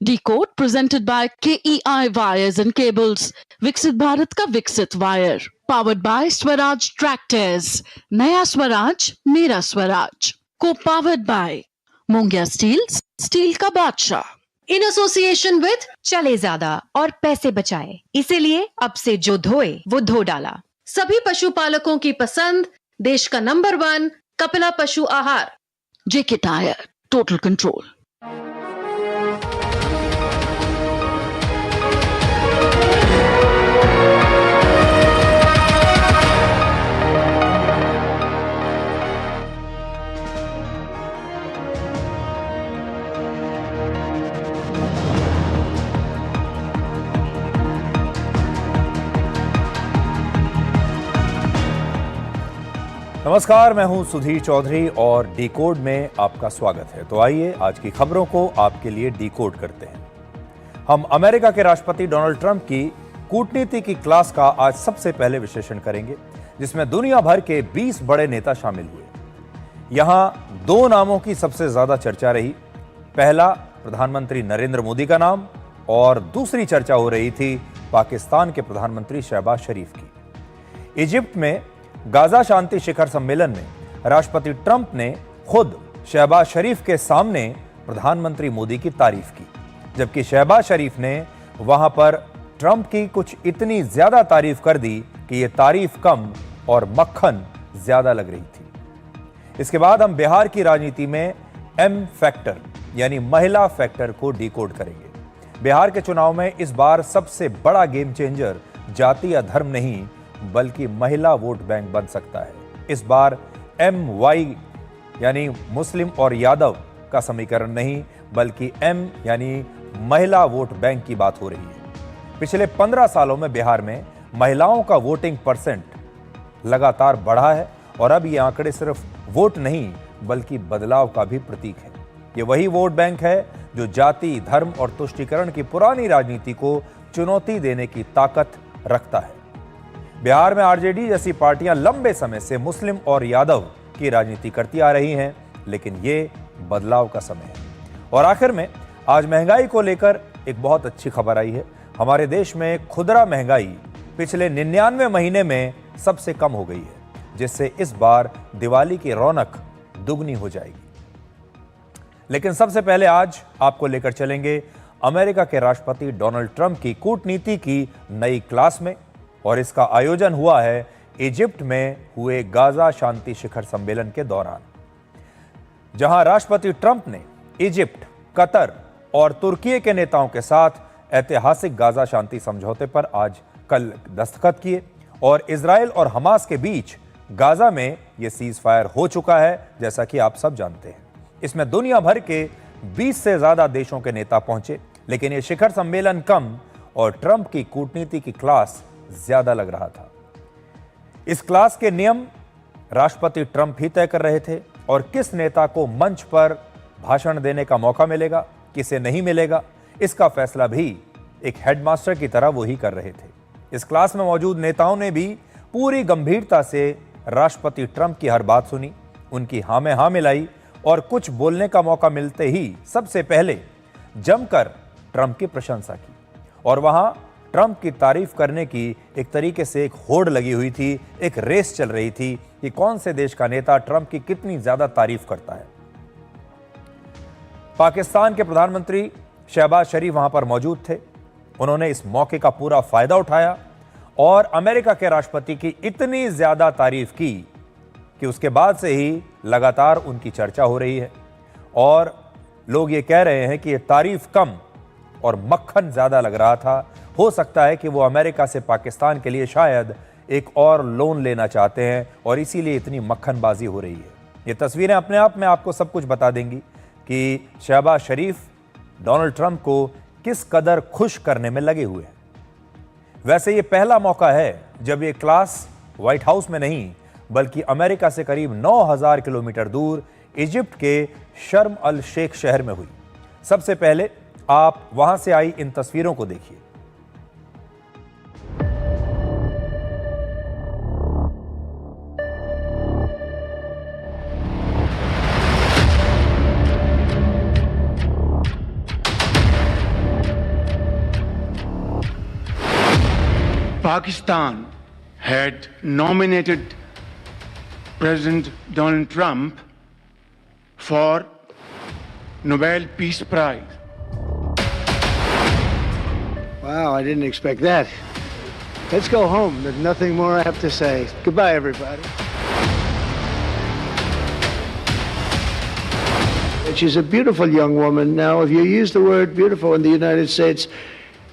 Decode presented by KEI wires and cables, विकसित भारत का विकसित wire, powered by Swaraj tractors, नया स्वराज मेरा स्वराज, को powered by Mongia steel, steel का बादशाह, इन एसोसिएशन विद चले ज्यादा और पैसे बचाए, इसीलिए अब से जो धोए वो धो डाला। सभी पशुपालकों की पसंद, देश का नंबर 1 कपिला पशु आहार। JK tyre, total control. नमस्कार, मैं हूं सुधीर चौधरी और डिकोड में आपका स्वागत है। तो आइए आज की खबरों को आपके लिए डिकोड करते हैं। हम अमेरिका के राष्ट्रपति डोनाल्ड ट्रंप की कूटनीति की क्लास का आज सबसे पहले विश्लेषण करेंगे, जिसमें दुनिया भर के 20 बड़े नेता शामिल हुए। यहां 2 नामों की सबसे ज्यादा चर्चा रही। पहला प्रधानमंत्री नरेंद्र मोदी का नाम और दूसरी चर्चा हो रही थी पाकिस्तान के प्रधानमंत्री शहबाज शरीफ की। इजिप्ट में गाजा शांति शिखर सम्मेलन में राष्ट्रपति ट्रंप ने खुद शहबाज शरीफ के सामने प्रधानमंत्री मोदी की तारीफ की, जबकि शहबाज शरीफ ने वहां पर ट्रंप की कुछ इतनी ज्यादा तारीफ कर दी कि यह तारीफ कम और मक्खन ज्यादा लग रही थी। इसके बाद हम बिहार की राजनीति में एम फैक्टर यानी महिला फैक्टर को डिकोड करेंगे। बिहार के चुनाव में इस बार सबसे बड़ा गेम चेंजर जाति या धर्म नहीं बल्कि महिला वोट बैंक बन सकता है। इस बार MY यानी मुस्लिम और यादव का समीकरण नहीं बल्कि M यानी महिला वोट बैंक की बात हो रही है। पिछले 15 सालों में बिहार में महिलाओं का वोटिंग परसेंट लगातार बढ़ा है और अब ये आंकड़े सिर्फ वोट नहीं बल्कि बदलाव का भी प्रतीक है। ये वही वोट बैंक है जो जाति, धर्म और तुष्टीकरण की पुरानी राजनीति को चुनौती देने की ताकत रखता है। बिहार में आरजेडी जैसी पार्टियां लंबे समय से मुस्लिम और यादव की राजनीति करती आ रही हैं, लेकिन ये बदलाव का समय है। और आखिर में आज महंगाई को लेकर एक बहुत अच्छी खबर आई है। हमारे देश में खुदरा महंगाई पिछले 99 महीने में सबसे कम हो गई है, जिससे इस बार दिवाली की रौनक दुगनी हो जाएगी। लेकिन सबसे पहले आज आपको लेकर चलेंगे अमेरिका के राष्ट्रपति डोनाल्ड ट्रंप की कूटनीति की नई क्लास में, और इसका आयोजन हुआ है इजिप्ट में हुए गाजा शांति शिखर सम्मेलन के दौरान, जहां राष्ट्रपति ट्रंप ने इजिप्ट, कतर और तुर्की के नेताओं के साथ ऐतिहासिक गाजा शांति समझौते पर आज कल दस्तखत किए और इजराइल और हमास के बीच गाजा में यह सीज फायर हो चुका है, जैसा कि आप सब जानते हैं। इसमें दुनिया भर के 20 से ज्यादा देशों के नेता पहुंचे, लेकिन यह शिखर सम्मेलन कम और ट्रंप की कूटनीति की क्लास ज्यादा लग रहा था। इस क्लास के नियम राष्ट्रपति ट्रंप ही तय कर रहे थे और किस नेता को मंच पर भाषण देने का मौका मिलेगा, किसे नहीं मिलेगा, इसका फैसला भी एक हेडमास्टर की तरह वो ही कर रहे थे। इस क्लास में मौजूद नेताओं ने भी पूरी गंभीरता से राष्ट्रपति ट्रंप की हर बात सुनी, उनकी हां में हां मिलाई और कुछ बोलने का मौका मिलते ही सबसे पहले जमकर ट्रंप की प्रशंसा की। और वहां ट्रंप की तारीफ करने की एक तरीके से एक होड़ लगी हुई थी, एक रेस चल रही थी कि कौन से देश का नेता ट्रंप की कितनी ज्यादा तारीफ करता है। पाकिस्तान के प्रधानमंत्री शहबाज शरीफ वहां पर मौजूद थे। उन्होंने इस मौके का पूरा फायदा उठाया और अमेरिका के राष्ट्रपति की इतनी ज्यादा तारीफ की कि उसके बाद से ही लगातार उनकी चर्चा हो रही है और लोग ये कह रहे हैं कि यह तारीफ कम और मक्खन ज्यादा लग रहा था। हो सकता है कि वो अमेरिका से पाकिस्तान के लिए शायद एक और लोन लेना चाहते हैं और इसीलिए इतनी मक्खनबाजी हो रही है। ये तस्वीरें अपने आप में आपको सब कुछ बता देंगी कि शहबाज शरीफ डोनाल्ड ट्रंप को किस कदर खुश करने में लगे हुए हैं। वैसे ये पहला मौका है जब ये क्लास व्हाइट हाउस में नहीं बल्कि अमेरिका से करीब 9000 किलोमीटर दूर इजिप्ट के शर्म अल शेख शहर में हुई। सबसे पहले आप वहां से आई इन तस्वीरों को देखिए। Pakistan had nominated President Donald Trump for Nobel Peace Prize. Wow, I didn't expect that. Let's go home. There's nothing more I have to say. Goodbye, everybody. She's a beautiful young woman. Now, if you use the word beautiful in the United States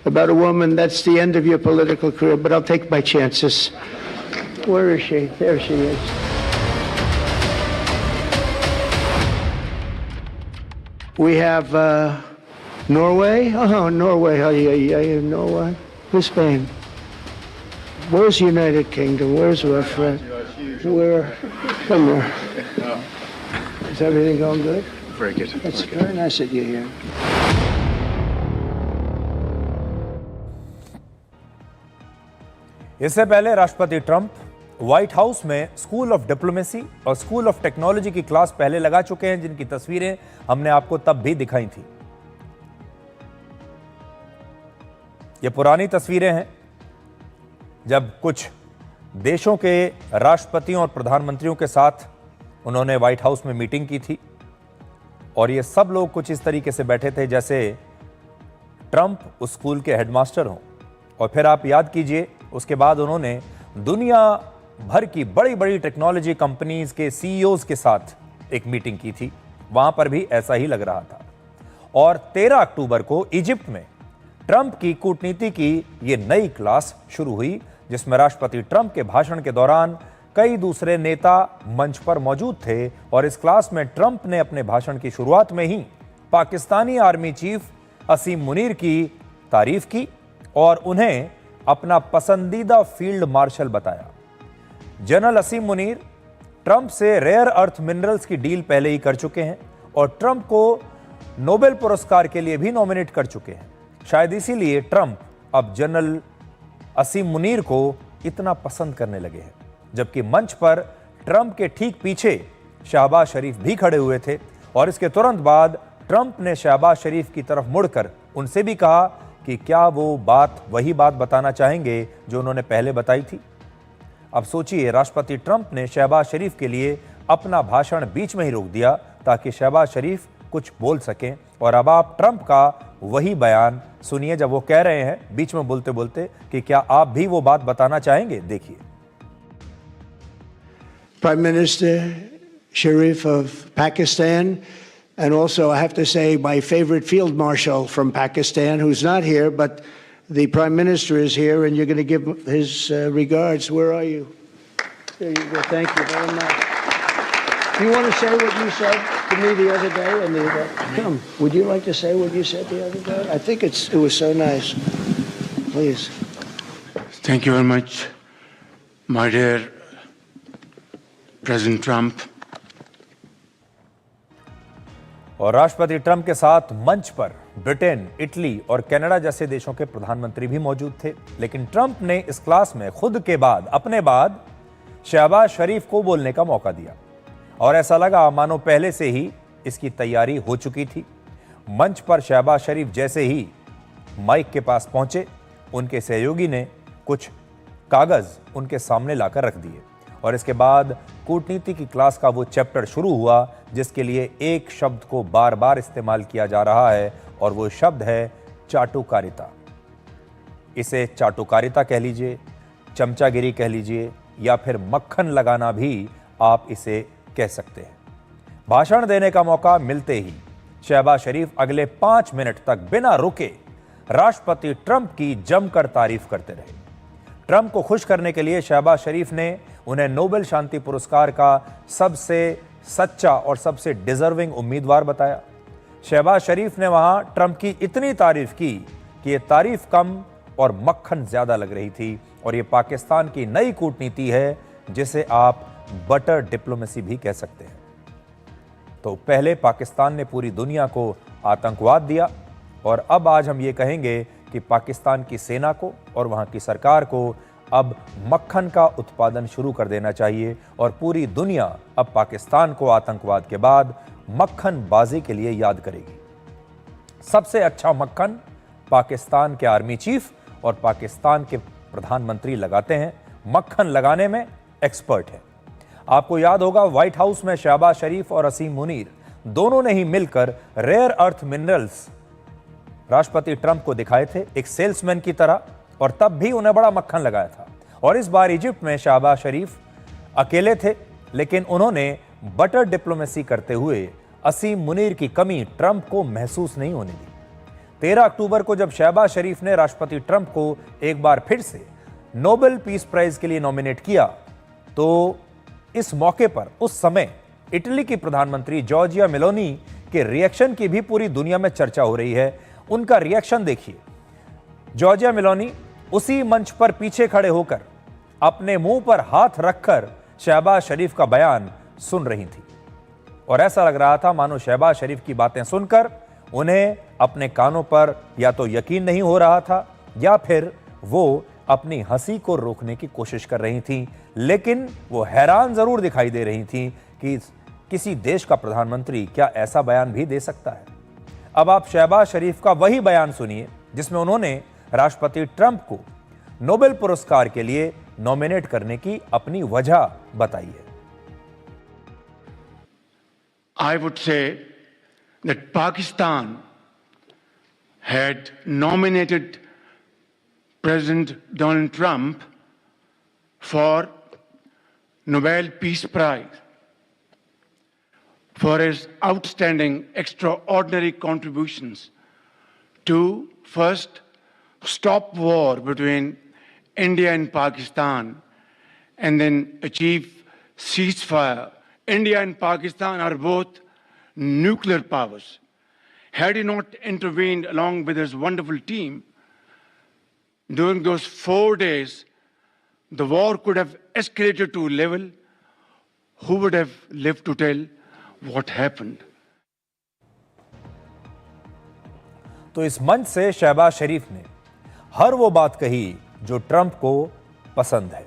about a woman, that's the end of your political career, but I'll take my chances. Where is she? There she is. We have Norway. Oh, Norway. Oh, yeah, Norway. Where's Spain? Where's the United Kingdom? Where's our friend? Where? Come here. Is everything going good? Very good. It's very nice that you're here. इससे पहले राष्ट्रपति Trump white house में school of diplomacy और school of technology की class पहले लगा चुके हैं, जिनकी तस्वीरें हमने आपको तब भी दिखाई थी। ये पुरानी तस्वीरें हैं जब कुछ देशों के राष्ट्रपतियों और प्रधानमंत्रियों के साथ उन्होंने व्हाइट हाउस में मीटिंग की थी, और ये सब लोग कुछ इस तरीके से बैठे थे जैसे ट्रंप उस स्कूल के हेडमास्टर हों। और फिर आप याद कीजिए, उसके बाद उन्होंने दुनिया भर की बड़ी बड़ी टेक्नोलॉजी कंपनीज के सीईओज के साथ एक मीटिंग की थी, वहां पर भी ऐसा ही लग रहा था। और 13 अक्टूबर को इजिप्ट में ट्रंप की कूटनीति की ये नई क्लास शुरू हुई, जिसमें राष्ट्रपति ट्रंप के भाषण के दौरान कई दूसरे नेता मंच पर मौजूद थे। और इस क्लास में ट्रंप ने अपने भाषण की शुरुआत में ही पाकिस्तानी आर्मी चीफ असीम मुनीर की तारीफ की और उन्हें अपना पसंदीदा फील्ड मार्शल बताया। जनरल असीम मुनीर ट्रंप से रेयर अर्थ मिनरल्स की डील पहले ही कर चुके हैं और ट्रंप को नोबेल पुरस्कार के लिए भी नॉमिनेट कर चुके हैं। शायद इसीलिए ट्रंप अब जनरल असीम मुनीर को इतना पसंद करने लगे हैं। जबकि मंच पर ट्रंप के ठीक पीछे शहबाज शरीफ भी खड़े हुए थे और इसके तुरंत बाद ट्रंप ने शहबाज शरीफ की तरफ मुड़कर उनसे भी कहा कि क्या वो वही बात बताना चाहेंगे जो उन्होंने पहले बताई थी। अब सोचिए, राष्ट्रपति ट्रंप ने शहबाज शरीफ के लिए अपना भाषण बीच में ही रोक दिया ताकि शहबाज शरीफ कुछ बोल सकें। और अब आप ट्रंप का वही बयान सुनिए जब वो कह रहे हैं बीच में बोलते बोलते कि क्या आप भी वो बात बताना चाहेंगे। देखिए। Prime Minister Sharif of Pakistan, and also I have to say my favorite field marshal from Pakistan, who's not here, but the Prime Minister is here, and you're going to give his regards. Where are you? There you go. Thank you very much. Do you want to say what you said to me the other day? Come. Would you like to say what you said the other day? I think it was so nice. Please. Thank you very much, my dear President Trump. और राष्ट्रपति Trump के साथ मंच पर Britain, Italy और Canada जैसे देशों के प्रधानमंत्री भी मौजूद थे। लेकिन ट्रंप ने इस क्लास में खुद के बाद अपने बाद शहबाज शरीफ को बोलने का मौका दिया और ऐसा लगा मानो पहले से ही इसकी तैयारी हो चुकी थी। मंच पर शहबाज शरीफ जैसे ही माइक के पास पहुंचे, उनके सहयोगी ने कुछ कागज उनके सामने लाकर रख दिए और इसके बाद कूटनीति की क्लास का वो चैप्टर शुरू हुआ जिसके लिए एक शब्द को बार बार इस्तेमाल किया जा रहा है और वो शब्द है चाटुकारिता। इसे चाटुकारिता कह लीजिए, चमचागिरी कह लीजिए या फिर मक्खन लगाना भी आप इसे कह सकते हैं। भाषण देने का मौका मिलते ही शहबाज शरीफ अगले 5 मिनट तक बिना रुके राष्ट्रपति ट्रंप की जमकर तारीफ करते रहे। ट्रंप को खुश करने के लिए शहबाज शरीफ ने उन्हें नोबेल शांति पुरस्कार का सबसे सच्चा और सबसे डिजर्विंग उम्मीदवार बताया। शहबाज शरीफ ने वहां ट्रंप की इतनी तारीफ की कि यह तारीफ कम और मक्खन ज्यादा लग रही थी और यह पाकिस्तान की नई कूटनीति है जिसे आप बटर डिप्लोमेसी भी कह सकते हैं। तो पहले पाकिस्तान ने पूरी दुनिया को आतंकवाद दिया और अब आज हम ये कहेंगे कि पाकिस्तान की सेना को और वहां की सरकार को अब मक्खन का उत्पादन शुरू कर देना चाहिए और पूरी दुनिया अब पाकिस्तान को आतंकवाद के बाद मक्खन बाजी के लिए याद करेगी। सबसे अच्छा मक्खन पाकिस्तान के आर्मी चीफ और पाकिस्तान के प्रधानमंत्री लगाते हैं, मक्खन लगाने में एक्सपर्ट है। आपको याद होगा व्हाइट हाउस में शहबाज शरीफ और असीम मुनीर दोनों ने ही मिलकर रेयर अर्थ मिनरल्स राष्ट्रपति ट्रंप को दिखाए थे एक सेल्समैन की तरह, और तब भी उन्हें बड़ा मक्खन लगाया था। और इस बार इजिप्ट में शहबाज शरीफ अकेले थे, लेकिन उन्होंने बटर डिप्लोमेसी करते हुए असीम मुनीर की कमी ट्रंप को महसूस नहीं होने दी। 13 अक्टूबर को जब शहबाज शरीफ ने राष्ट्रपति ट्रंप को एक बार फिर से नोबेल पीस प्राइज के लिए नॉमिनेट किया, तो इस मौके पर उस समय इटली की प्रधानमंत्री जॉर्जिया मेलोनी के रिएक्शन की भी पूरी दुनिया में चर्चा हो रही है। उनका रिएक्शन देखिए। जॉर्जिया मेलोनी उसी मंच पर पीछे खड़े होकर अपने मुंह पर हाथ रखकर शहबाज शरीफ का बयान सुन रही थी, और ऐसा लग रहा था मानो शहबाज शरीफ की बातें सुनकर उन्हें अपने कानों पर या तो यकीन नहीं हो रहा था या फिर वो अपनी हंसी को रोकने की कोशिश कर रही थी। लेकिन वो हैरान जरूर दिखाई दे रही थी कि किसी देश का प्रधानमंत्री क्या ऐसा बयान भी दे सकता है। अब आप शहबाज शरीफ का वही बयान सुनिए जिसमें उन्होंने राष्ट्रपति ट्रंप को नोबेल पुरस्कार के लिए नॉमिनेट करने की अपनी वजह बताई है। I would say that Pakistan had nominated President Donald Trump for Nobel Peace Prize for his outstanding, extraordinary contributions to first stop war between India and Pakistan and then achieve ceasefire. India and Pakistan are both nuclear powers. Had he not intervened along with his wonderful team, during those 4 days, the war could have escalated to a level. Who would have lived to tell what happened? तो इस मंच से शहबाज शरीफ ने हर वो बात कही जो Trump को पसंद है।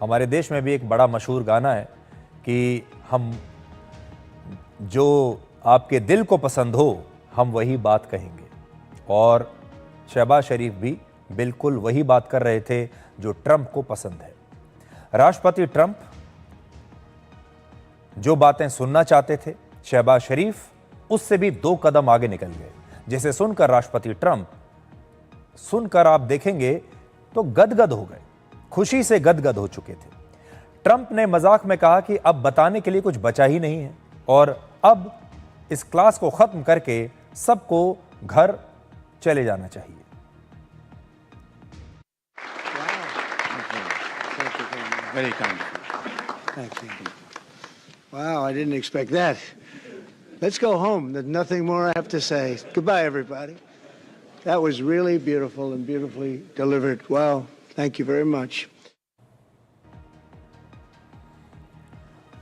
हमारे देश में भी एक बड़ा मशहूर गाना है कि हम जो आपके दिल को पसंद हो हम वही बात कहेंगे, और शहबाज शरीफ भी बिल्कुल वही बात कर रहे थे जो ट्रंप को पसंद है। राष्ट्रपति ट्रंप जो बातें सुनना चाहते थे, शहबाज शरीफ उससे भी 2 कदम आगे निकल गए, जिसे सुनकर राष्ट्रपति ट्रंप सुनकर आप देखेंगे तो गदगद हो गए, खुशी से गदगद हो चुके थे। ट्रंप ने मजाक में कहा कि अब बताने के लिए कुछ बचा ही नहीं है और अब इस क्लास को खत्म करके सबको घर चले जाना चाहिए। Very kind. Thank you. Wow, I didn't expect that. Let's go home. There's nothing more I have to say. Goodbye, everybody. That was really beautiful and beautifully delivered. Wow, thank you very much.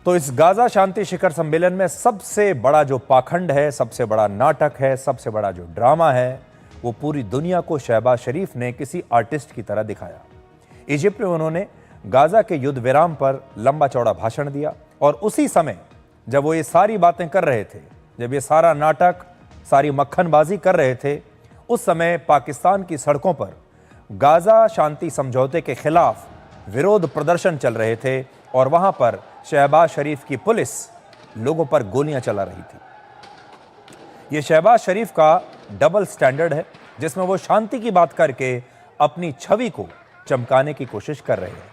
तो इस Gaza शांति शिखर सम्मेलन में सबसे बड़ा जो पाखंड है, सबसे बड़ा नाटक है, सबसे बड़ा जो ड्रामा है, वो पूरी दुनिया को शहबाज शरीफ ने किसी आर्टिस्ट की तरह दिखाया। इजिप्ट में उन्होंने गाजा के युद्ध विराम पर लंबा चौड़ा भाषण दिया, और उसी समय जब वो ये सारी बातें कर रहे थे, जब ये सारा नाटक, सारी मक्खनबाजी कर रहे थे, उस समय पाकिस्तान की सड़कों पर गाजा शांति समझौते के खिलाफ विरोध प्रदर्शन चल रहे थे, और वहां पर शहबाज शरीफ की पुलिस लोगों पर गोलियां चला रही थी। यह शहबाज शरीफ का डबल स्टैंडर्ड है, जिसमें वो शांति की बात करके अपनी छवि को चमकाने की कोशिश कर रहे हैं।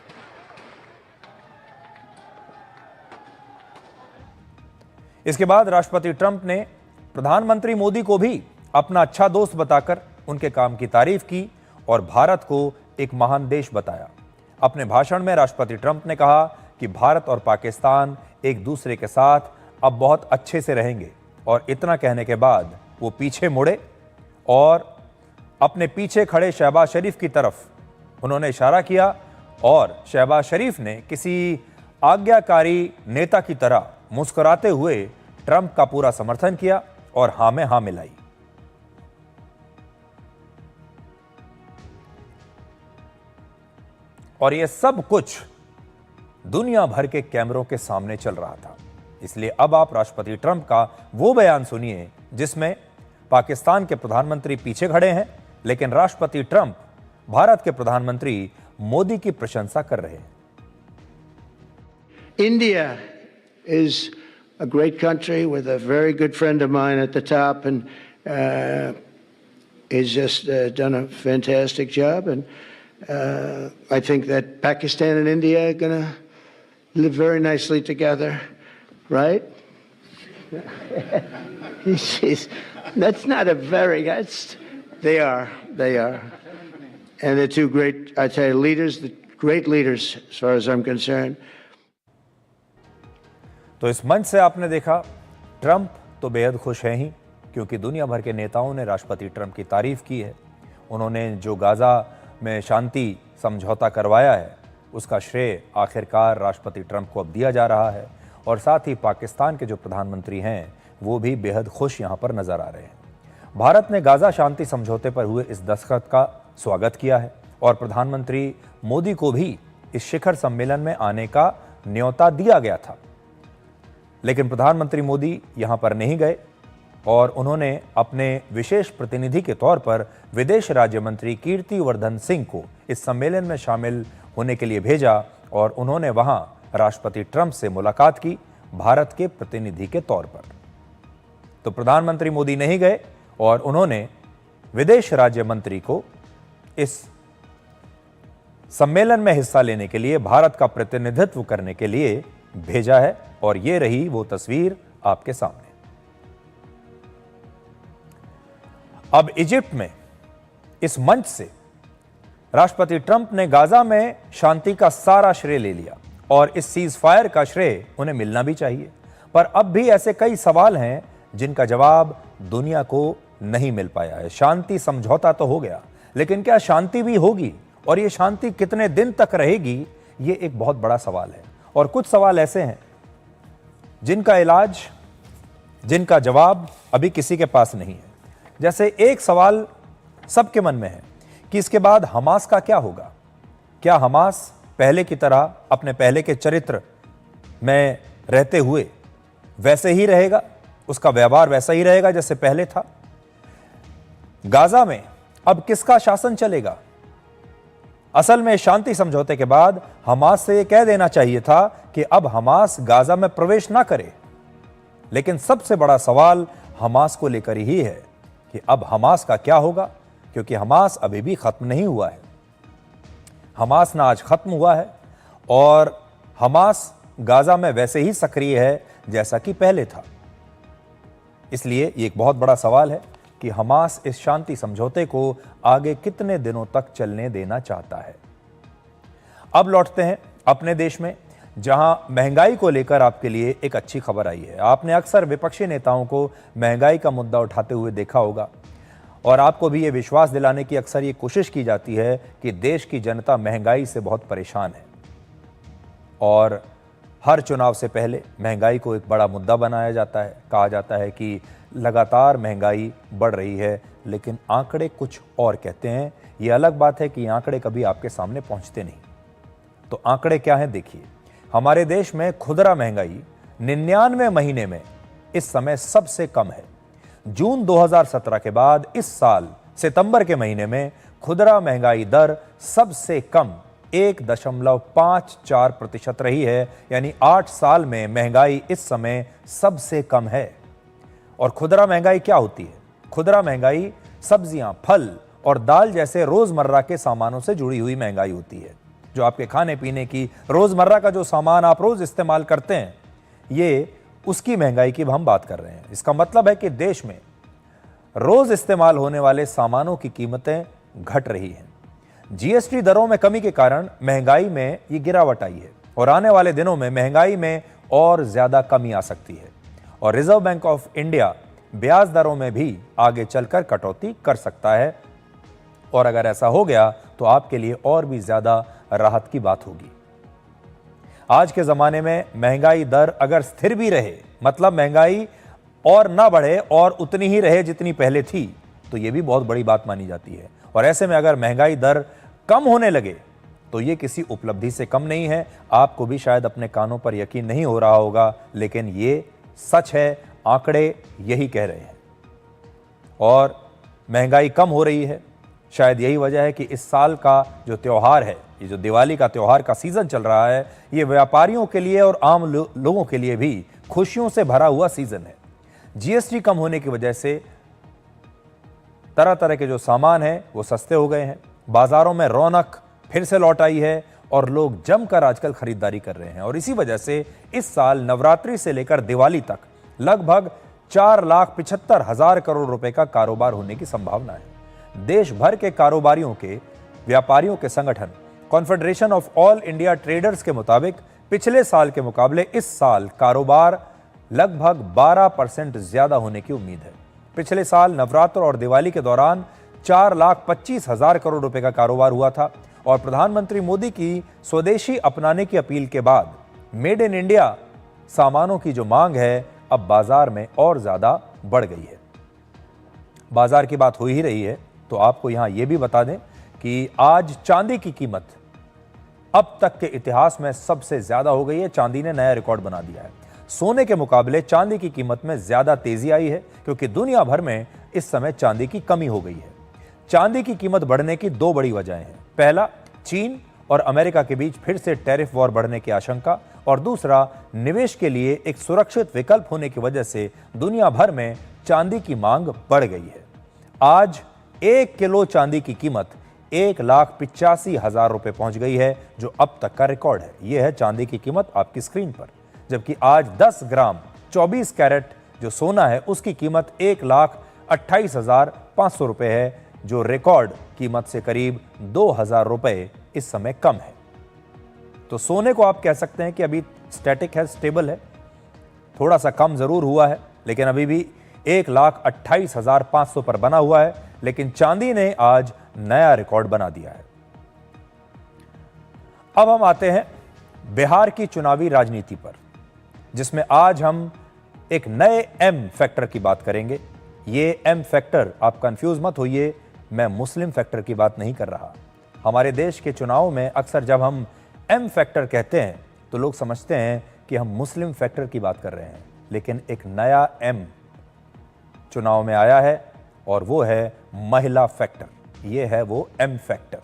इसके बाद राष्ट्रपति ट्रंप ने प्रधानमंत्री मोदी को भी अपना अच्छा दोस्त बताकर उनके काम की तारीफ की और भारत को एक महान देश बताया। अपने भाषण में राष्ट्रपति ट्रंप ने कहा कि भारत और पाकिस्तान एक दूसरे के साथ अब बहुत अच्छे से रहेंगे, और इतना कहने के बाद वो पीछे मुड़े और अपने पीछे खड़े शहबाज शरीफ की तरफ उन्होंने इशारा किया, और शहबाज शरीफ ने किसी आज्ञाकारी नेता की तरह मुस्कुराते हुए ट्रंप का पूरा समर्थन किया और हां में हां मिलाई। और यह सब कुछ दुनिया भर के कैमरों के सामने चल रहा था। इसलिए अब आप राष्ट्रपति ट्रंप का वो बयान सुनिए जिसमें पाकिस्तान के प्रधानमंत्री पीछे खड़े हैं, लेकिन राष्ट्रपति ट्रंप भारत के प्रधानमंत्री मोदी की प्रशंसा कर रहे हैं। India is a great country with a very good friend of mine at the top, and he's just done a fantastic job. And I think that Pakistan and India are going to live very nicely together, right? That's not a very. They are. And they're two great, I tell you, leaders, great leaders as far as I'm concerned. तो इस मंच से आपने देखा Trump तो बेहद खुश हैं ही, क्योंकि दुनिया भर के नेताओं ने राष्ट्रपति ट्रंप की तारीफ की है। उन्होंने जो गाजा में शांति समझौता करवाया है उसका श्रेय आखिरकार राष्ट्रपति ट्रंप को अब दिया जा रहा है। और साथ ही पाकिस्तान के जो प्रधानमंत्री हैं वो भी बेहद खुश यहाँ पर नजर आ रहे हैं। भारत ने गाजा शांति समझौते पर हुए इस दस्तखत का स्वागत किया है और प्रधानमंत्री मोदी को भी इस शिखर सम्मेलन में आने का न्योता दिया गया था, लेकिन प्रधानमंत्री मोदी यहां पर नहीं गए और उन्होंने अपने विशेष प्रतिनिधि के तौर पर विदेश राज्य मंत्री कीर्ति वर्धन सिंह को इस सम्मेलन में शामिल होने के लिए भेजा और उन्होंने वहां राष्ट्रपति ट्रंप से मुलाकात की भारत के प्रतिनिधि के तौर पर। तो प्रधानमंत्री मोदी नहीं गए और उन्होंने विदेश राज्य मंत्री को इस सम्मेलन में हिस्सा लेने के लिए, भारत का प्रतिनिधित्व करने के लिए भेजा है। और ये रही वो तस्वीर आपके सामने। अब इजिप्ट में इस मंच से राष्ट्रपति ट्रंप ने गाजा में शांति का सारा श्रेय ले लिया और इस सीज फायर का श्रेय उन्हें मिलना भी चाहिए। पर अब भी ऐसे कई सवाल हैं जिनका जवाब दुनिया को नहीं मिल पाया है। शांति समझौता तो हो गया, लेकिन क्या शांति भी होगी और ये शांति कितने दिन तक रहेगी, ये एक बहुत बड़ा सवाल है। और कुछ सवाल ऐसे हैं जिनका इलाज, जिनका जवाब अभी किसी के पास नहीं है। जैसे एक सवाल सबके मन में है कि इसके बाद हमास का क्या होगा। क्या हमास पहले की तरह अपने पहले के चरित्र में रहते हुए वैसे ही रहेगा, उसका व्यवहार वैसा ही रहेगा जैसे पहले था। गाजा में अब किसका शासन चलेगा। असल में शांति समझौते के बाद हमास से यह कह देना चाहिए था कि अब हमास गाजा में प्रवेश ना करे, लेकिन सबसे बड़ा सवाल हमास को लेकर ही है कि अब हमास का क्या होगा, क्योंकि हमास अभी भी खत्म नहीं हुआ है। हमास ना आज खत्म हुआ है और हमास गाजा में वैसे ही सक्रिय है जैसा कि पहले था। इसलिए ये एक बहुत बड़ा सवाल है कि हमास इस शांति समझौते को आगे कितने दिनों तक चलने देना चाहता है। अब लौटते हैं अपने देश में, जहां महंगाई को लेकर आपके लिए एक अच्छी खबर आई है। आपने अक्सर विपक्षी नेताओं को महंगाई का मुद्दा उठाते हुए देखा होगा और आपको भी ये विश्वास दिलाने की अक्सर ये कोशिश की जाती है कि देश की जनता महंगाई से बहुत परेशान है और हर चुनाव से पहले महंगाई को एक बड़ा मुद्दा बनाया जाता है। कहा जाता है कि लगातार महंगाई बढ़ रही है, लेकिन आंकड़े कुछ और कहते हैं। ये अलग बात है कि आंकड़े कभी आपके सामने पहुंचते नहीं। तो आंकड़े क्या हैं देखिए। हमारे देश में खुदरा महंगाई 99 महीने में इस समय सबसे कम है। जून 2017 के बाद इस साल सितंबर के महीने में खुदरा महंगाई दर सबसे कम 1.54% रही है, यानी 8 साल में महंगाई इस समय सबसे कम है। और खुदरा महंगाई क्या होती है? खुदरा महंगाई सब्जियां, फल और दाल जैसे रोजमर्रा के सामानों से जुड़ी हुई महंगाई होती है। जो आपके खाने पीने की रोजमर्रा का जो सामान आप रोज इस्तेमाल करते हैं, ये उसकी महंगाई की हम बात कर रहे हैं। इसका मतलब है कि देश में रोज इस्तेमाल होने वाले सामानों की कीमतें घट रही हैं। जीएसटी दरों में कमी के कारण महंगाई में ये गिरावट आई है और आने वाले दिनों में महंगाई में और ज्यादा कमी आ सकती है और रिजर्व बैंक ऑफ इंडिया ब्याज दरों में भी आगे चलकर कटौती कर सकता है। और अगर ऐसा हो गया तो आपके लिए और भी ज्यादा राहत की बात होगी। आज के जमाने में महंगाई दर अगर स्थिर भी रहे, मतलब महंगाई और ना बढ़े और उतनी ही रहे जितनी पहले थी, तो यह भी बहुत बड़ी बात मानी जाती है। और ऐसे में अगर महंगाई दर कम होने लगे तो यह किसी उपलब्धि से कम नहीं है। आपको भी शायद अपने कानों पर यकीन नहीं हो रहा होगा, लेकिन ये सच है, आंकड़े यही कह रहे हैं। और महंगाई कम हो रही है, शायद यही वजह है कि इस साल का जो त्यौहार है, ये जो दिवाली का त्यौहार का सीजन चल रहा है, ये व्यापारियों के लिए और आम लोगों के लिए भी खुशियों से भरा हुआ सीजन है। जीएसटी कम होने की वजह से तरह तरह के जो सामान हैं वो सस्ते हो गए हैं, बाजारों में रौनक फिर से लौट आई है और लोग जमकर आजकल खरीदारी कर रहे हैं। और इसी वजह से इस साल नवरात्रि से लेकर दिवाली तक लगभग 4,75,000 करोड़ रुपए का कारोबार होने की संभावना है। देश भर के कारोबारियों के व्यापारियों के संगठन confederation of all India traders के मुताबिक पिछले साल के मुकाबले इस साल कारोबार लगभग 12% ज्यादा होने की उम्मीद है। पिछले साल नवरात्र और दिवाली के दौरान 4,25,000 करोड़ रुपए का कारोबार हुआ था और प्रधानमंत्री मोदी की स्वदेशी अपनाने की अपील के बाद मेड इन इंडिया सामानों की जो मांग है अब बाजार में और ज्यादा बढ़ गई है। बाजार की बात हो ही रही है तो आपको यहां यह भी बता दें कि आज चांदी की कीमत अब तक के इतिहास में सबसे ज्यादा हो गई है। चांदी ने नया रिकॉर्ड बना दिया है। सोने के मुकाबले चांदी की कीमत में ज्यादा तेजी आई है क्योंकि दुनिया भर में इस समय चांदी की कमी हो गई है। चांदी की कीमत बढ़ने की दो बड़ी वजहें हैं। पहला, चीन और अमेरिका के बीच फिर से टैरिफ वॉर बढ़ने की आशंका, और दूसरा, निवेश के लिए एक सुरक्षित विकल्प होने की वजह से दुनिया भर में चांदी की मांग बढ़ गई है। आज 1 किलो चांदी की कीमत 1,85,000 रुपए पहुंच गई है, जो अब तक का रिकॉर्ड है। यह है चांदी की कीमत आपकी स्क्रीन पर। जबकि आज 10 ग्राम 24 कैरेट जो सोना है उसकी कीमत 1,28,500 रुपए है, जो रिकॉर्ड कीमत से करीब 2,000 रुपए इस समय कम है। तो सोने को आप कह सकते हैं कि अभी स्टैटिक है, स्टेबल है, थोड़ा सा कम जरूर हुआ है लेकिन अभी भी 1,28,500 पर बना हुआ है। लेकिन चांदी ने आज नया रिकॉर्ड बना दिया है। अब हम आते हैं बिहार की चुनावी राजनीति पर, जिसमें आज हम एक नए एम फैक्टर की बात करेंगे। ये एम फैक्टर, आप कंफ्यूज मत होइए, मैं मुस्लिम फैक्टर की बात नहीं कर रहा। हमारे देश के चुनाव में अक्सर जब हम एम फैक्टर कहते हैं तो लोग समझते हैं कि हम मुस्लिम फैक्टर की बात कर रहे हैं, लेकिन एक नया एम चुनाव में आया है और वो है महिला फैक्टर। ये है वो एम फैक्टर।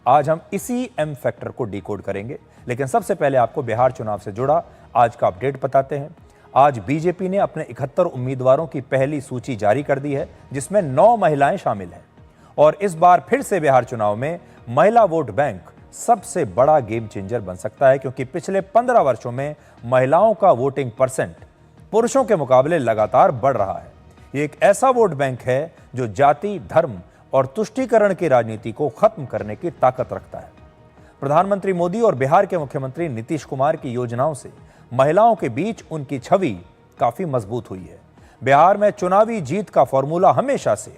आज हम इसी एम फैक्टर को डिकोड करेंगे, लेकिन सबसे पहले आपको बिहार चुनाव से जुड़ा आज का अपडेट बताते हैं। आज बीजेपी ने अपने 71 उम्मीदवारों की पहली सूची जारी कर दी है, जिसमें 9 महिलाएं शामिल हैं। और इस बार फिर से बिहार चुनाव में महिला वोट बैंक सबसे बड़ा गेम चेंजर बन सकता है, क्योंकि पिछले 15 वर्षों में महिलाओं का वोटिंग परसेंट पुरुषों के मुकाबले लगातार बढ़ रहा है। ये एक ऐसा वोट बैंक है जो जाति, धर्म और तुष्टीकरण की राजनीति को खत्म करने की ताकत रखता है। प्रधानमंत्री मोदी और बिहार के मुख्यमंत्री नीतीश कुमार की योजनाओं से महिलाओं के बीच उनकी छवि काफी मजबूत हुई है। बिहार में चुनावी जीत का फॉर्मूला हमेशा से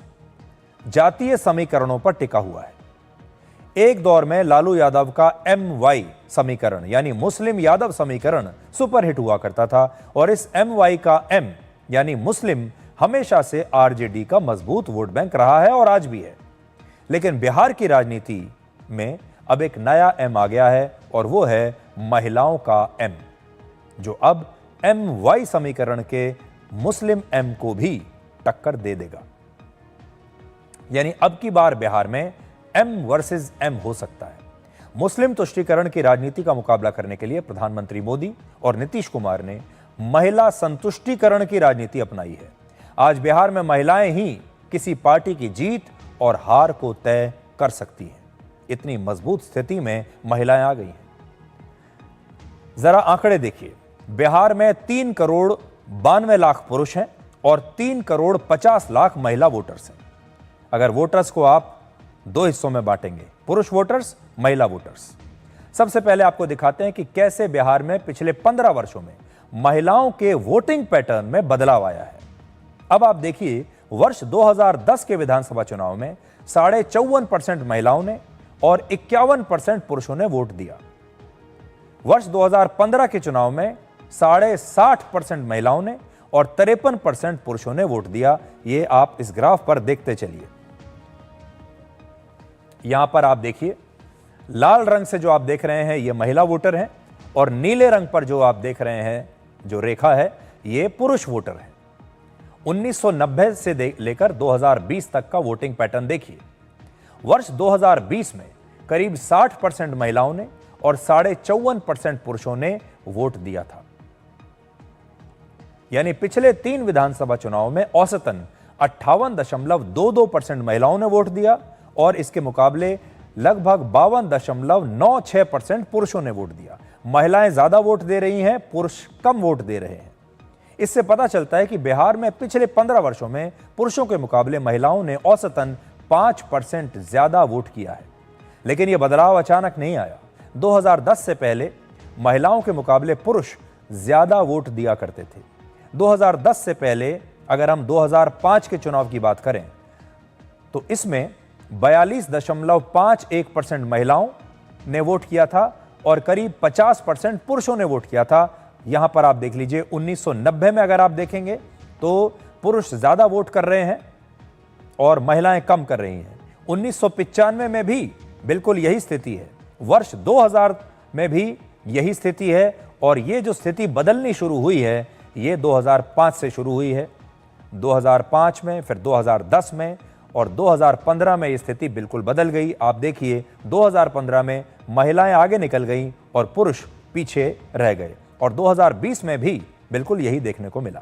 जातीय समीकरणों पर टिका हुआ है। एक दौर में लालू यादव का MY समीकरण यानी मुस्लिम यादव समीकरण सुपरहिट हुआ करता था, और इस MY का M यानी मुस्लिम हमेशा से RJD का मजबूत वोट बैंक रहा है और आज भी है। लेकिन बिहार की राजनीति में अब एक नया M आ गया है और वो है महिलाओं का M, जो अब MY समीकरण के मुस्लिम M को भी टक्कर दे देगा। यानी अब की बार बिहार में M वर्सेस M हो सकता है। मुस्लिम तुष्टीकरण की राजनीति का मुकाबला करने के लिए प्रधानमंत्री मोदी और नीतीश कुमार ने महिला संतुष्टीकरण की राजनीति अपनाई है। आज बिहार में महिलाएं ही किसी पार्टी की जीत और हार को तय कर सकती हैं। इतनी मजबूत स्थिति में महिलाएं आ गई हैं। जरा आंकड़े देखिए। बिहार में 3,92,00,000 पुरुष हैं और 3,50,00,000 महिला वोटर्स हैं। अगर वोटर्स को आप दो हिस्सों में बांटेंगे, पुरुष वोटर्स, महिला वोटर्स। सबसे पहले आपको दिखाते हैं कि कैसे बिहार में पिछले 15 वर्षों में महिलाओं के वोटिंग पैटर्न में बदलाव आया है। अब आप देखिए, वर्ष 2010 के विधानसभा चुनाव में 54.5% महिलाओं ने और 51% पुरुषों ने वोट दिया। वर्ष 2015 के चुनाव में 60.5% महिलाओं ने और 53% पुरुषों ने वोट दिया। ये आप इस ग्राफ पर देखते चलिए। यहां पर आप देखिए, लाल रंग से जो आप देख रहे हैं ये महिला वोटर हैं, और नीले रंग पर जो आप देख रहे हैं जो रेखा है ये पुरुष वोटर हैं। 1990 से लेकर 2020 तक का वोटिंग पैटर्न देखिए। वर्ष 2020 में करीब 60% महिलाओं ने और 54.5% पुरुषों ने वोट दिया था। यानी पिछले 3 विधानसभा चुनाव में औसतन 58.22% महिलाओं ने वोट दिया और इसके मुकाबले लगभग 52.96% पुरुषों ने वोट दिया। महिलाएं ज्यादा वोट दे रही हैं, पुरुष कम वोट दे रहे हैं। इससे पता चलता है कि बिहार में पिछले 15 वर्षों में पुरुषों के मुकाबले महिलाओं ने औसतन 5% ज्यादा वोट किया है। लेकिन यह बदलाव अचानक नहीं आया। 2010 से पहले महिलाओं के मुकाबले पुरुष ज्यादा वोट दिया करते थे। 2010 से पहले अगर हम 2005 के चुनाव की बात करें तो इसमें 42.51% महिलाओं ने वोट किया था और करीब 50% पुरुषों ने वोट किया था। यहां पर आप देख लीजिए 1990 में अगर आप देखेंगे तो पुरुष ज्यादा वोट कर रहे हैं और महिलाएं कम कर रही हैं। 1995 में भी बिल्कुल यही स्थिति है। वर्ष 2000 में भी यही स्थिति है और ये जो स्थिति बदलनी शुरू हुई है ये 2005 से शुरू हुई है। 2005 में, फिर 2010 में और 2015 में ये स्थिति बिल्कुल बदल गई। आप देखिए 2015 में महिलाएं आगे निकल गईं और पुरुष पीछे रह गए और 2020 में भी बिल्कुल यही देखने को मिला।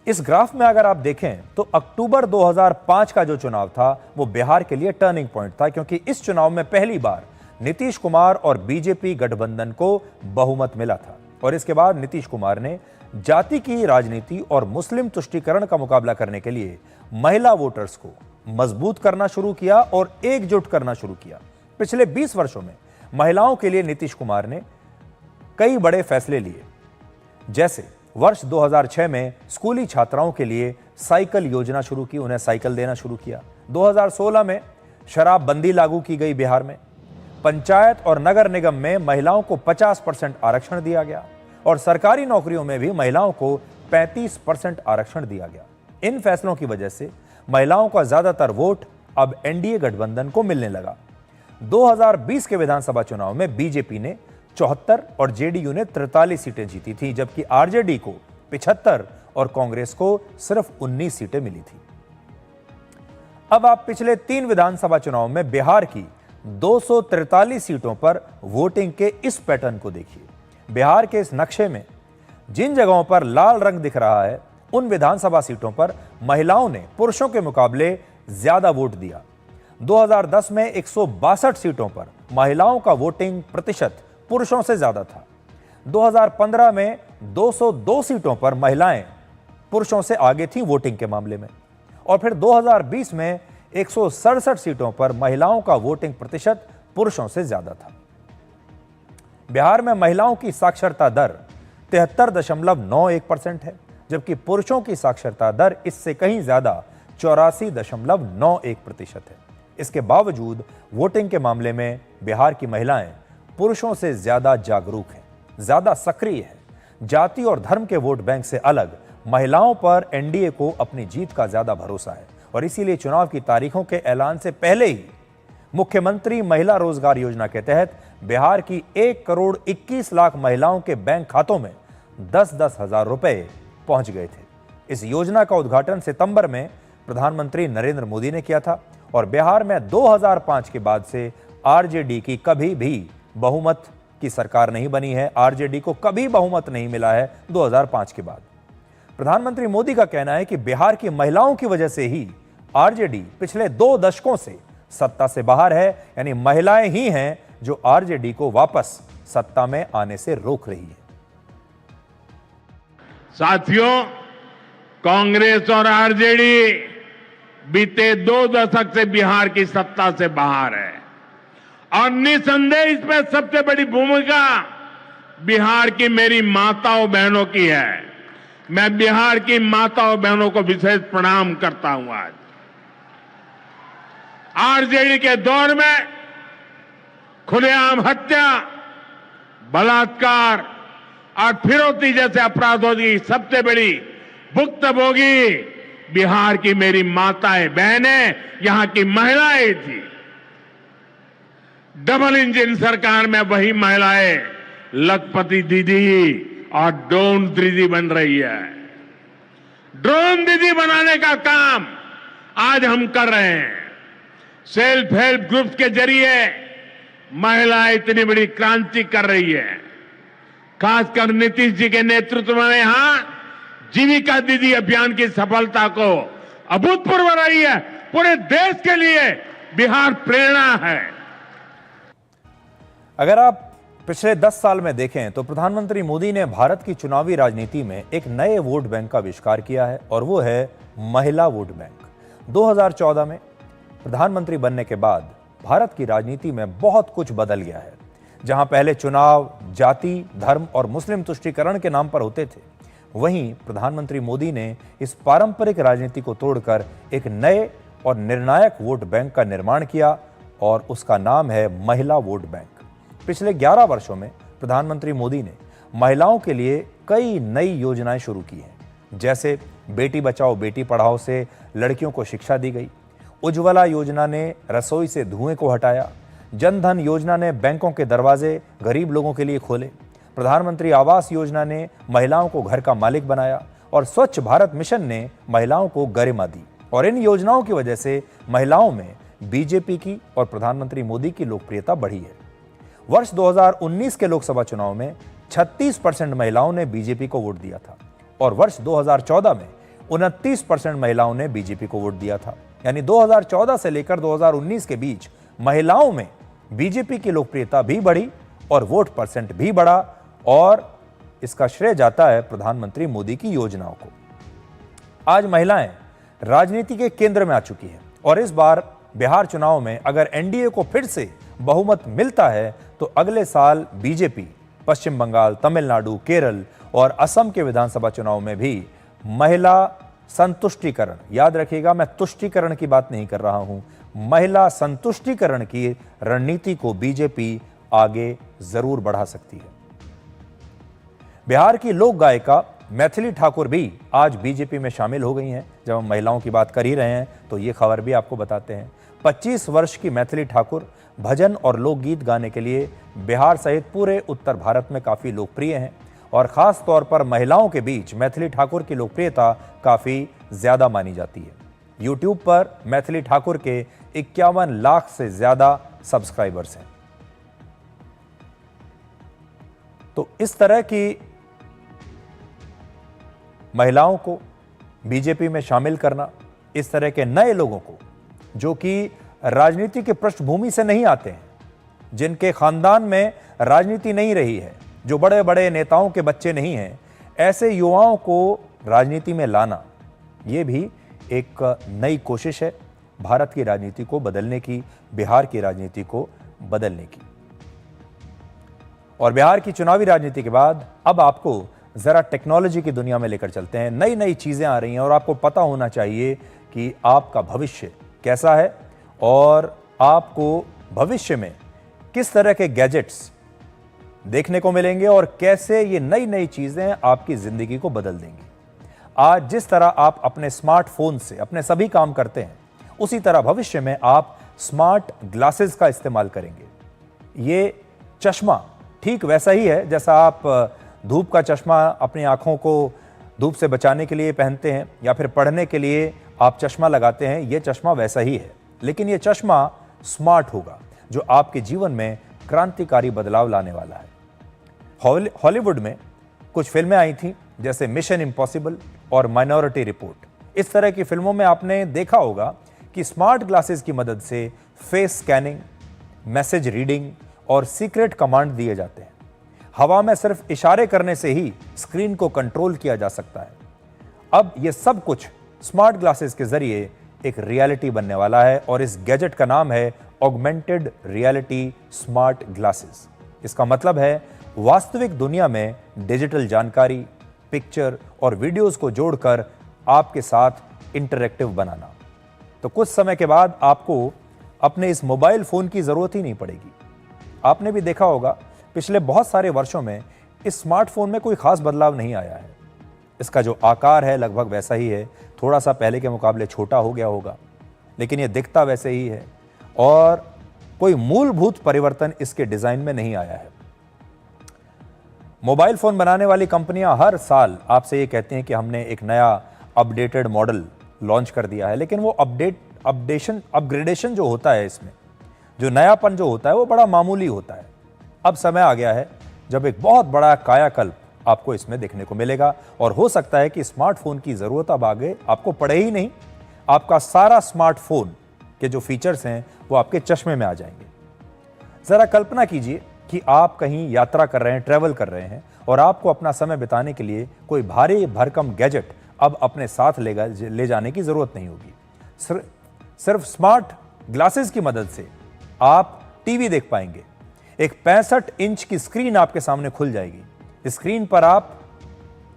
इस ग्राफ में अगर आप देखें तो अक्टूबर 2005 का जो चुनाव था वो बिहार के लिए टर्निंग पॉइंट था, क्योंकि इस चुनाव में पहली बार नीतीश कुमार और बीजेपी गठबंधन को बहुमत मिला था और इसके बाद नीतीश कुमार ने जाति की राजनीति और मुस्लिम तुष्टीकरण का मुकाबला करने के लिए महिला वोटर्स को मजबूत करना शुरू किया और एकजुट करना शुरू किया। पिछले 20 वर्षों में महिलाओं के लिए नीतीश कुमार ने कई बड़े फैसले लिए, जैसे वर्ष 2006 में स्कूली छात्राओं के लिए साइकिल योजना शुरू की, उन्हें साइकिल देना शुरू किया। 2016 में शराबबंदी लागू की गई बिहार में। पंचायत और नगर निगम में महिलाओं को 50% आरक्षण दिया गया और सरकारी नौकरियों में भी महिलाओं को 35% आरक्षण दिया गया। इन फैसलों की वजह से महिलाओं का ज्यादातर वोट अब एनडीए गठबंधन को मिलने लगा। 2020 के विधानसभा चुनाव में बीजेपी ने 74 और जेडीयू ने 43 सीटें जीती थी, जबकि आरजेडी को 75 और कांग्रेस को सिर्फ 19 सीटें मिली थी। अब आप पिछले 3 विधानसभा चुनाव में बिहार की 243 सीटों पर वोटिंग के इस पैटर्न को देखिए। बिहार के इस नक्शे में जिन जगहों पर लाल रंग दिख रहा है उन विधानसभा सीटों पर महिलाओं ने पुरुषों के मुकाबले ज्यादा वोट दिया। 2010 में 162 सीटों पर महिलाओं का वोटिंग प्रतिशत पुरुषों से ज्यादा था। 2015 में 202 सीटों पर महिलाएं पुरुषों से आगे थीं वोटिंग के मामले में और फिर 2020 में 167 सीटों पर महिलाओं का वोटिंग प्रतिशत पुरुषों से ज्यादा था। बिहार में महिलाओं की साक्षरता दर 73.91% है, जबकि पुरुषों की साक्षरता दर इससे कहीं ज्यादा 84.91% है। इसके बावजूद वोटिंग के मामले में बिहार की महिलाएं पुरुषों से ज्यादा जागरूक हैं, ज्यादा सक्रिय हैं। जाति और धर्म के वोट बैंक से अलग महिलाओं पर एनडीए को अपनी जीत का ज्यादा भरोसा है और इसीलिए चुनाव की तारीखों के ऐलान से पहले ही मुख्यमंत्री महिला रोजगार योजना के तहत बिहार की 1,21 लाख महिलाओं के बैंक खातों में 10-10 हजार रुपए पहुंच गए थे। इस योजना का उद्घाटन सितंबर में प्रधानमंत्री नरेंद्र मोदी ने किया था और बिहार में 2005 के बाद से आरजेडी की कभी भी बहुमत की सरकार नहीं बनी है। आरजेडी को कभी बहुमत नहीं मिला है 2005 के बाद। प्रधानमंत्री मोदी का कहना है कि बिहार की महिलाओं की वजह से ही आरजेडी पिछले 2 दशकों से सत्ता से बाहर है, यानी महिलाएं ही हैं जो आरजेडी को वापस सत्ता में आने से रोक रही है। साथियों, कांग्रेस और आरजेडी बीते 2 दशक से बिहार की सत्ता से बाहर है और निसंदेह इसमें सबसे बड़ी भूमिका बिहार की मेरी माताओं बहनों की है। मैं बिहार की माताओं बहनों को विशेष प्रणाम करता हूं। आज आरजेडी के दौर में खुलेआम हत्या, बलात्कार और फिरौती जैसे अपराधों की सबसे बड़ी भुक्तभोगी बिहार की मेरी माताएं बहनें, यहां की महिलाएं थी। डबल इंजन सरकार में वही महिलाएं लखपति दीदी और ड्रोन दीदी बन रही है। ड्रोन दीदी बनाने का काम आज हम कर रहे हैं। सेल्फ हेल्प ग्रुप्स के जरिए महिलाएं इतनी बड़ी क्रांति कर रही है। खासकर नीतीश जी के नेतृत्व में यहां जीविका दीदी अभियान की सफलता को अभूतपूर्व रही है। पूरे देश के लिए बिहार प्रेरणा है। अगर आप पिछले 10 साल में देखें तो प्रधानमंत्री मोदी ने भारत की चुनावी राजनीति में एक नए वोट बैंक का आविष्कार किया है और वो है महिला वोट बैंक। 2014 में प्रधानमंत्री बनने के बाद भारत की राजनीति में बहुत कुछ बदल गया है। जहां पहले चुनाव जाति, धर्म और मुस्लिम तुष्टीकरण के नाम पर होते थे, वहीं प्रधानमंत्री मोदी ने इस पारंपरिक राजनीति को तोड़कर एक नए और निर्णायक वोट बैंक का निर्माण किया और उसका नाम है महिला वोट बैंक। पिछले 11 वर्षों में प्रधानमंत्री मोदी ने महिलाओं के लिए कई नई योजनाएं शुरू की हैं, जैसे बेटी बचाओ बेटी पढ़ाओ से लड़कियों को शिक्षा दी गई, उज्ज्वला योजना ने रसोई से धुएं को हटाया, जन धन योजना ने बैंकों के दरवाजे गरीब लोगों के लिए खोले, प्रधानमंत्री आवास योजना ने महिलाओं को घर का मालिक बनाया और स्वच्छ भारत मिशन ने महिलाओं को गरिमा दी। और इन योजनाओं की वजह से महिलाओं में बीजेपी की और प्रधानमंत्री मोदी की लोकप्रियता बढ़ी है। वर्ष 2019 के लोकसभा चुनाव में 36% महिलाओं ने बीजेपी को वोट दिया था और वर्ष 2014 में 29% महिलाओं ने बीजेपी को वोट दिया था। यानी 2014 से लेकर 2019 के बीच महिलाओं में बीजेपी की लोकप्रियता भी बढ़ी और वोट परसेंट भी बढ़ा और इसका श्रेय जाता है प्रधानमंत्री मोदी की योजनाओं को। आज महिलाएं राजनीति के केंद्र में आ चुकी हैं और इस बार बिहार चुनाव में अगर एनडीए को फिर से बहुमत मिलता है तो अगले साल बीजेपी पश्चिम बंगाल, तमिलनाडु, केरल और असम के विधानसभा चुनाव में भी महिला संतुष्टिकरण, याद रखिएगा मैं तुष्टिकरण की बात नहीं कर रहा हूं, महिला संतुष्टिकरण की रणनीति को बीजेपी आगे जरूर बढ़ा सकती है। बिहार की लोक गायिका मैथिली ठाकुर भी आज बीजेपी में शामिल हो गई हैं। जब हम महिलाओं की बात कर ही रहे हैं तो ये खबर भी आपको बताते हैं। 25 वर्ष की मैथिली ठाकुर भजन और लोकगीत गाने के लिए बिहार सहित पूरे उत्तर भारत में काफ़ी लोकप्रिय हैं और ख़ास तौर पर महिलाओं के बीच मैथिली ठाकुर की लोकप्रियता काफ़ी ज़्यादा मानी जाती है। यूट्यूब पर मैथिली ठाकुर के 51 लाख से ज़्यादा सब्सक्राइबर्स हैं। तो इस तरह की महिलाओं को बीजेपी में शामिल करना, इस तरह के नए लोगों को जो कि राजनीति के पृष्ठभूमि से नहीं आते हैं, जिनके खानदान में राजनीति नहीं रही है, जो बड़े बड़े नेताओं के बच्चे नहीं हैं, ऐसे युवाओं को राजनीति में लाना, ये भी एक नई कोशिश है भारत की राजनीति को बदलने की, बिहार की राजनीति को बदलने की। और बिहार की चुनावी राजनीति के बाद अब आपको जरा टेक्नोलॉजी की दुनिया में लेकर चलते हैं। नई नई चीजें आ रही हैं और आपको पता होना चाहिए कि आपका भविष्य कैसा है और आपको भविष्य में किस तरह के गैजेट्स देखने को मिलेंगे और कैसे ये नई नई चीजें आपकी जिंदगी को बदल देंगी। आज जिस तरह आप अपने स्मार्टफोन से अपने सभी काम करते हैं, उसी तरह भविष्य में आप स्मार्ट ग्लासेस का इस्तेमाल करेंगे। ये चश्मा ठीक वैसा ही है जैसा आप धूप का चश्मा अपनी आंखों को धूप से बचाने के लिए पहनते हैं या फिर पढ़ने के लिए आप चश्मा लगाते हैं, ये चश्मा वैसा ही है, लेकिन ये चश्मा स्मार्ट होगा जो आपके जीवन में क्रांतिकारी बदलाव लाने वाला है। हॉलीवुड में कुछ फिल्में आई थीं जैसे मिशन इम्पॉसिबल और माइनॉरिटी रिपोर्ट। इस तरह की फिल्मों में आपने देखा होगा कि स्मार्ट ग्लासेस की मदद से फेस स्कैनिंग, मैसेज रीडिंग और सीक्रेट कमांड दिए जाते हैं। हवा में सिर्फ इशारे करने से ही स्क्रीन को कंट्रोल किया जा सकता है। अब यह सब कुछ स्मार्ट ग्लासेस के जरिए एक रियलिटी बनने वाला है और इस गैजेट का नाम है ऑगमेंटेड रियलिटी स्मार्ट ग्लासेस। इसका मतलब है वास्तविक दुनिया में डिजिटल जानकारी, पिक्चर और वीडियोस को जोड़कर आपके साथ इंटरैक्टिव बनाना। तो कुछ समय के बाद आपको अपने इस मोबाइल फोन की जरूरत ही नहीं पड़ेगी। आपने भी देखा होगा पिछले बहुत सारे वर्षों में इस स्मार्टफोन में कोई खास बदलाव नहीं आया है। इसका जो आकार है लगभग वैसा ही है, थोड़ा सा पहले के मुकाबले छोटा हो गया होगा, लेकिन यह दिखता वैसे ही है और कोई मूलभूत परिवर्तन इसके डिजाइन में नहीं आया है। मोबाइल फोन बनाने वाली कंपनियां हर साल आपसे ये कहती हैं कि हमने एक नया अपडेटेड मॉडल लॉन्च कर दिया है, लेकिन वो अपग्रेडेशन जो होता है, इसमें जो नयापन जो होता है वो बड़ा मामूली होता है। अब समय आ गया है जब एक बहुत बड़ा कायाकल्प आपको इसमें देखने को मिलेगा और हो सकता है कि स्मार्टफोन की जरूरत अब आगे आपको पड़े ही नहीं। आपका सारा स्मार्टफोन के जो फीचर्स हैं वो आपके चश्मे में आ जाएंगे। जरा कल्पना कीजिए कि आप कहीं यात्रा कर रहे हैं, ट्रैवल कर रहे हैं और आपको अपना समय बिताने के लिए कोई भारी भरकम गैजेट अब अपने साथ ले जाने की जरूरत नहीं होगी। सिर्फ स्मार्ट ग्लासेस की मदद से आप टीवी देख पाएंगे। एक 65 इंच की स्क्रीन आपके सामने खुल जाएगी। इस स्क्रीन पर आप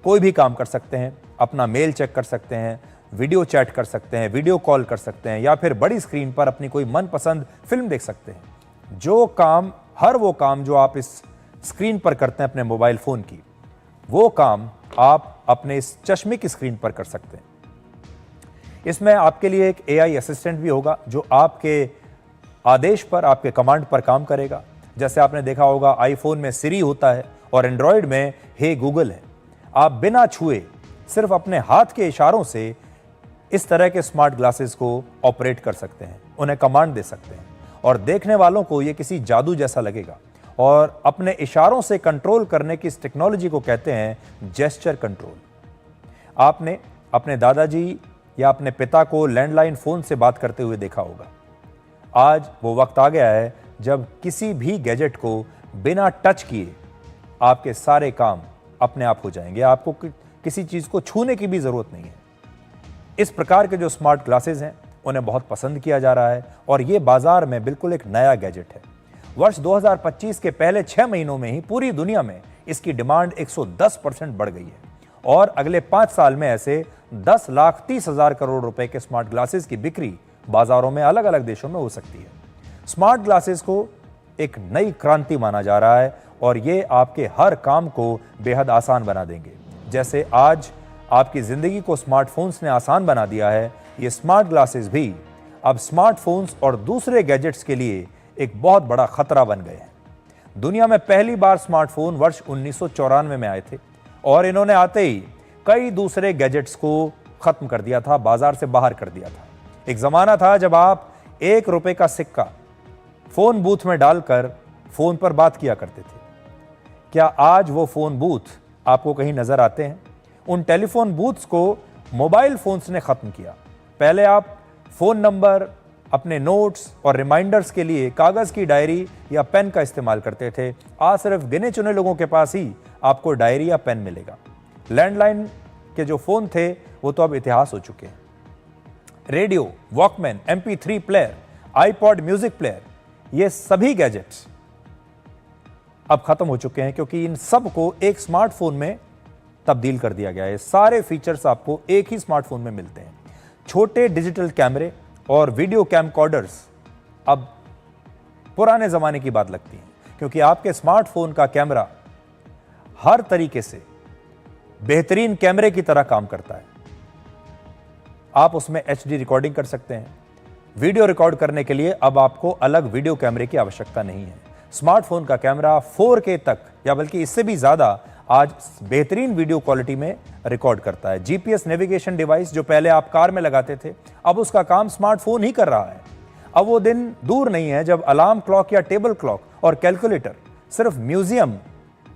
कोई भी काम कर सकते हैं, अपना मेल चेक कर सकते हैं, वीडियो चैट कर सकते हैं, वीडियो कॉल कर सकते हैं या फिर बड़ी स्क्रीन पर अपनी कोई मनपसंद फिल्म देख सकते हैं। हर वो काम जो आप इस स्क्रीन पर करते हैं अपने मोबाइल फोन की, वो काम आप अपने इस चश्मे की स्क्रीन पर कर सकते हैं। इसमें आपके लिए एक AI असिस्टेंट भी होगा जो आपके आदेश पर, आपके कमांड पर काम करेगा। जैसे आपने देखा होगा आईफोन में सिरी होता है और एंड्रॉयड में हे गूगल है। आप बिना छुए सिर्फ अपने हाथ के इशारों से इस तरह के स्मार्ट ग्लासेस को ऑपरेट कर सकते हैं, उन्हें कमांड दे सकते हैं और देखने वालों को यह किसी जादू जैसा लगेगा। और अपने इशारों से कंट्रोल करने की इस टेक्नोलॉजी को कहते हैं जेस्चर कंट्रोल। आपने अपने दादाजी या अपने पिता को लैंडलाइन फोन से बात करते हुए देखा होगा। आज वो वक्त आ गया है जब किसी भी गैजेट को बिना टच किए आपके सारे काम अपने आप हो जाएंगे। आपको किसी चीज को छूने की भी जरूरत नहीं है। इस प्रकार के जो स्मार्ट ग्लासेस हैं उन्हें बहुत पसंद किया जा रहा है और ये बाजार में बिल्कुल एक नया गैजेट है। वर्ष 2025 के पहले 6 महीनों में ही पूरी दुनिया में इसकी डिमांड 110% बढ़ गई है और अगले 5 साल में ऐसे 10,30,000 करोड़ रुपए के स्मार्ट ग्लासेस की बिक्री बाजारों में अलग अलग देशों में हो सकती है। स्मार्ट ग्लासेस को एक नई क्रांति माना जा रहा है और ये आपके हर काम को बेहद आसान बना देंगे। जैसे आज आपकी जिंदगी को स्मार्टफोन्स ने आसान बना दिया है, ये स्मार्ट ग्लासेस भी अब स्मार्टफोन्स और दूसरे गैजेट्स के लिए एक बहुत बड़ा खतरा बन गए हैं। दुनिया में पहली बार स्मार्टफोन वर्ष 1994 में आए थे और इन्होंने आते ही कई दूसरे गैजेट्स को खत्म कर दिया था, बाजार से बाहर कर दिया था। एक जमाना था जब आप 1 रुपए का सिक्का फोन बूथ में डालकर फोन पर बात किया करते थे। क्या आज वो फोन बूथ आपको कहीं नजर आते हैं? उन टेलीफोन बूथ्स को मोबाइल फोन्स ने खत्म किया। पहले आप फोन नंबर, अपने नोट्स और रिमाइंडर्स के लिए कागज की डायरी या पेन का इस्तेमाल करते थे। आज सिर्फ गिने चुने लोगों के पास ही आपको डायरी या पेन मिलेगा। लैंडलाइन के जो फोन थे वो तो अब इतिहास हो चुके हैं। Radio, Walkman, MP3 player, iPod music player, ये सभी गैजेट्स अब खत्म हो चुके हैं क्योंकि इन सब को एक स्मार्टफोन में तब्दील कर दिया गया है। सारे फीचर्स आपको एक ही स्मार्टफोन में मिलते हैं। छोटे डिजिटल कैमरे और वीडियो कैमकॉर्डर्स अब पुराने जमाने की बात लगती हैं क्योंकि आपके स्मार्टफोन का कैमरा हर तरीके से बेहतरीन कैमरे की तरह काम करता है। आप उसमें HD रिकॉर्डिंग कर सकते हैं। वीडियो रिकॉर्ड करने के लिए अब आपको अलग वीडियो कैमरे की आवश्यकता नहीं है। स्मार्टफोन का कैमरा 4K तक या बल्कि इससे भी ज्यादा आज बेहतरीन वीडियो क्वालिटी में रिकॉर्ड करता है। GPS नेविगेशन डिवाइस जो पहले आप कार में लगाते थे, अब उसका काम स्मार्टफोन ही कर रहा है। अब वो दिन दूर नहीं है जब अलार्म क्लॉक या टेबल क्लॉक और कैलकुलेटर सिर्फ म्यूजियम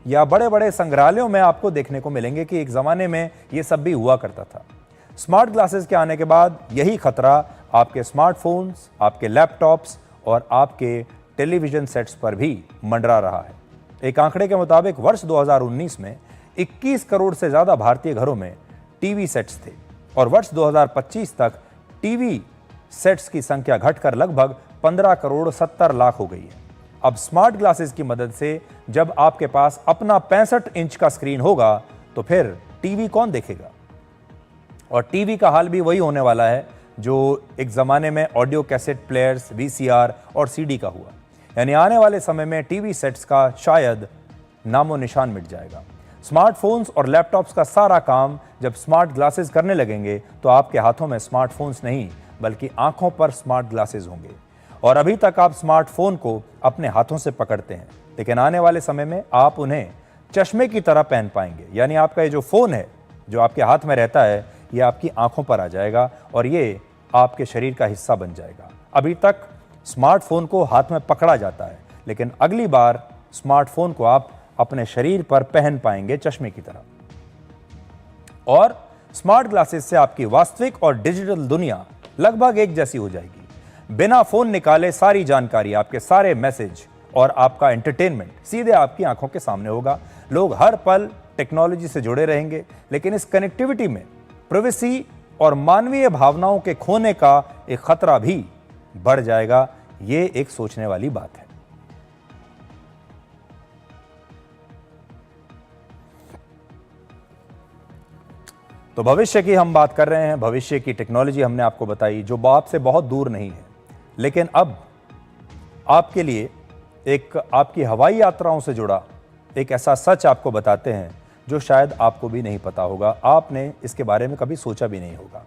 या बड़े बड़े संग्रहालयों में आपको देखने को मिलेंगे कि एक जमाने में ये सब भी हुआ करता था। स्मार्ट ग्लासेस के आने के बाद यही खतरा आपके स्मार्टफोन्स, आपके लैपटॉप्स और आपके टेलीविजन सेट्स पर भी मंडरा रहा है। एक आंकड़े के मुताबिक वर्ष 2019 में 21 करोड़ से ज्यादा भारतीय घरों में टीवी सेट्स थे और वर्ष 2025 तक टीवी सेट्स की संख्या घटकर लगभग 15 करोड़ 70 लाख हो गई है। अब स्मार्ट ग्लासेस की मदद से जब आपके पास अपना 65 इंच का स्क्रीन होगा तो फिर टीवी कौन देखेगा? और टीवी का हाल भी वही होने वाला है जो एक जमाने में ऑडियो कैसेट प्लेयर्स, VCR और CD का हुआ। यानी आने वाले समय में टीवी सेट्स का शायद नामो निशान मिट जाएगा। स्मार्टफोन्स और लैपटॉप्स का सारा काम जब स्मार्ट ग्लासेस करने लगेंगे तो आपके हाथों में स्मार्टफोन्स नहीं बल्कि आंखों पर स्मार्ट ग्लासेस होंगे। और अभी तक आप स्मार्टफोन को अपने हाथों से पकड़ते हैं, लेकिन आने वाले समय में आप उन्हें चश्मे की तरह पहन पाएंगे। यानी आपका ये जो फोन है जो आपके हाथ में रहता है ये आपकी आंखों पर आ जाएगा और ये आपके शरीर का हिस्सा बन जाएगा। अभी तक स्मार्टफोन को हाथ में पकड़ा जाता है, लेकिन अगली बार स्मार्टफोन को आप अपने शरीर पर पहन पाएंगे चश्मे की तरह। और स्मार्ट ग्लासेस से आपकी वास्तविक और डिजिटल दुनिया लगभग एक जैसी हो जाएगी। बिना फोन निकाले सारी जानकारी, आपके सारे मैसेज और आपका एंटरटेनमेंट सीधे आपकी आंखों के सामने होगा। लोग हर पल टेक्नोलॉजी से जुड़े रहेंगे, लेकिन इस कनेक्टिविटी में प्राइवेसी और मानवीय भावनाओं के खोने का एक खतरा भी बढ़ जाएगा। ये एक सोचने वाली बात है। तो भविष्य की हम बात कर रहे हैं। भविष्य की टेक्नोलॉजी हमने आपको बताई जो आपसे बहुत दूर नहीं है, लेकिन अब आपके लिए एक आपकी हवाई यात्राओं से जुड़ा एक ऐसा सच आपको बताते हैं जो शायद आपको भी नहीं पता होगा। आपने इसके बारे में कभी सोचा भी नहीं होगा।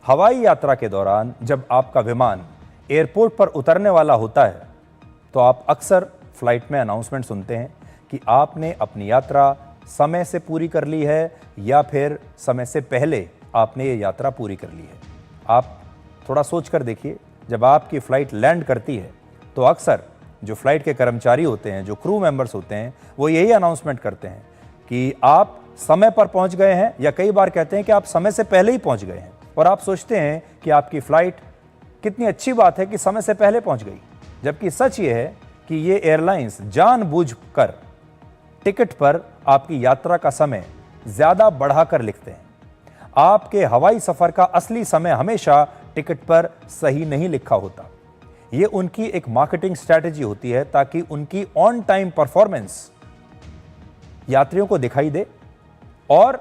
हवाई यात्रा के दौरान जब आपका विमान एयरपोर्ट पर उतरने वाला होता है तो आप अक्सर फ्लाइट में अनाउंसमेंट सुनते हैं कि आपने अपनी यात्रा समय से पूरी कर ली है या फिर समय से पहले आपने ये यात्रा पूरी कर ली है। आप थोड़ा सोच कर देखिए, जब आपकी फ़्लाइट लैंड करती है तो अक्सर जो फ्लाइट के कर्मचारी होते हैं, जो क्रू मेंबर्स होते हैं, वो यही अनाउंसमेंट करते हैं कि आप समय पर पहुंच गए हैं, या कई बार कहते हैं कि आप समय से पहले ही पहुंच गए हैं। और आप सोचते हैं कि आपकी फ़्लाइट कितनी अच्छी बात है कि समय से पहले पहुंच गई, जबकि सच ये है कि ये एयरलाइंस जानबूझकर टिकट पर आपकी यात्रा का समय ज़्यादा बढ़ाकर लिखते हैं। आपके हवाई सफ़र का असली समय हमेशा टिकट पर सही नहीं लिखा होता। ये उनकी एक मार्केटिंग स्ट्रैटेजी होती है ताकि उनकी ऑन टाइम परफॉर्मेंस यात्रियों को दिखाई दे और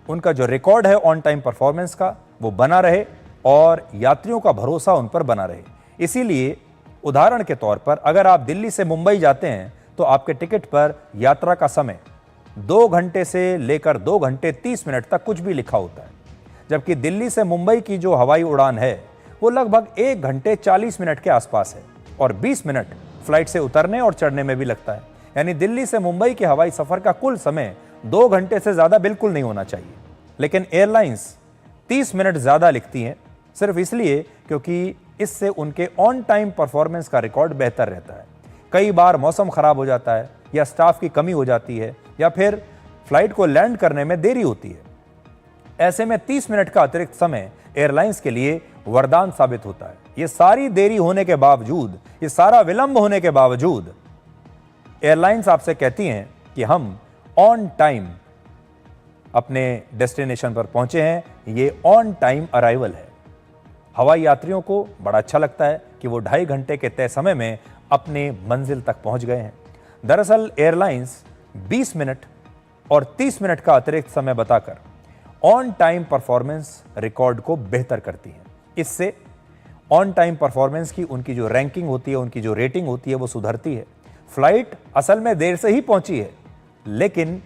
उनका जो रिकॉर्ड है ऑन टाइम परफॉर्मेंस का वो बना रहे और यात्रियों का भरोसा उन पर बना रहे। इसीलिए उदाहरण के तौर पर अगर आप दिल्ली से मुंबई जाते हैं तो आपके टिकट पर यात्रा का समय 2 घंटे से लेकर 2 घंटे 30 मिनट तक कुछ भी लिखा होता है, जबकि दिल्ली से मुंबई की जो हवाई उड़ान है वो लगभग 1 घंटे 40 मिनट के आसपास है और 20 मिनट फ्लाइट से उतरने और चढ़ने में भी लगता है। यानी दिल्ली से मुंबई के हवाई सफर का कुल समय 2 घंटे से ज्यादा बिल्कुल नहीं होना चाहिए, लेकिन एयरलाइंस 30 मिनट ज्यादा लिखती हैं सिर्फ इसलिए क्योंकि इससे उनके ऑन टाइम परफॉर्मेंस का रिकॉर्ड बेहतर रहता है। कई बार मौसम खराब हो जाता है या स्टाफ की कमी हो जाती है या फिर फ्लाइट को लैंड करने में देरी होती है। ऐसे में 30 मिनट का अतिरिक्त समय एयरलाइंस के लिए वरदान साबित होता है। ये सारी देरी होने के बावजूद, ये सारा विलंब होने के बावजूद एयरलाइंस आपसे कहती हैं कि हम ऑन टाइम अपने डेस्टिनेशन पर पहुंचे हैं। ये ऑन टाइम अराइवल है। हवाई यात्रियों को बड़ा अच्छा लगता है कि वो 2.5 घंटे के तय समय में अपने मंजिल तक पहुंच गए हैं। दरअसल एयरलाइंस 20 मिनट और 30 मिनट का अतिरिक्त समय बताकर ऑन टाइम परफॉर्मेंस रिकॉर्ड को बेहतर करती है। इससे ऑन टाइम परफॉर्मेंस की उनकी जो रैंकिंग होती है, उनकी जो रेटिंग होती है वो सुधरती है। फ्लाइट असल में देर से ही पहुंची है, लेकिन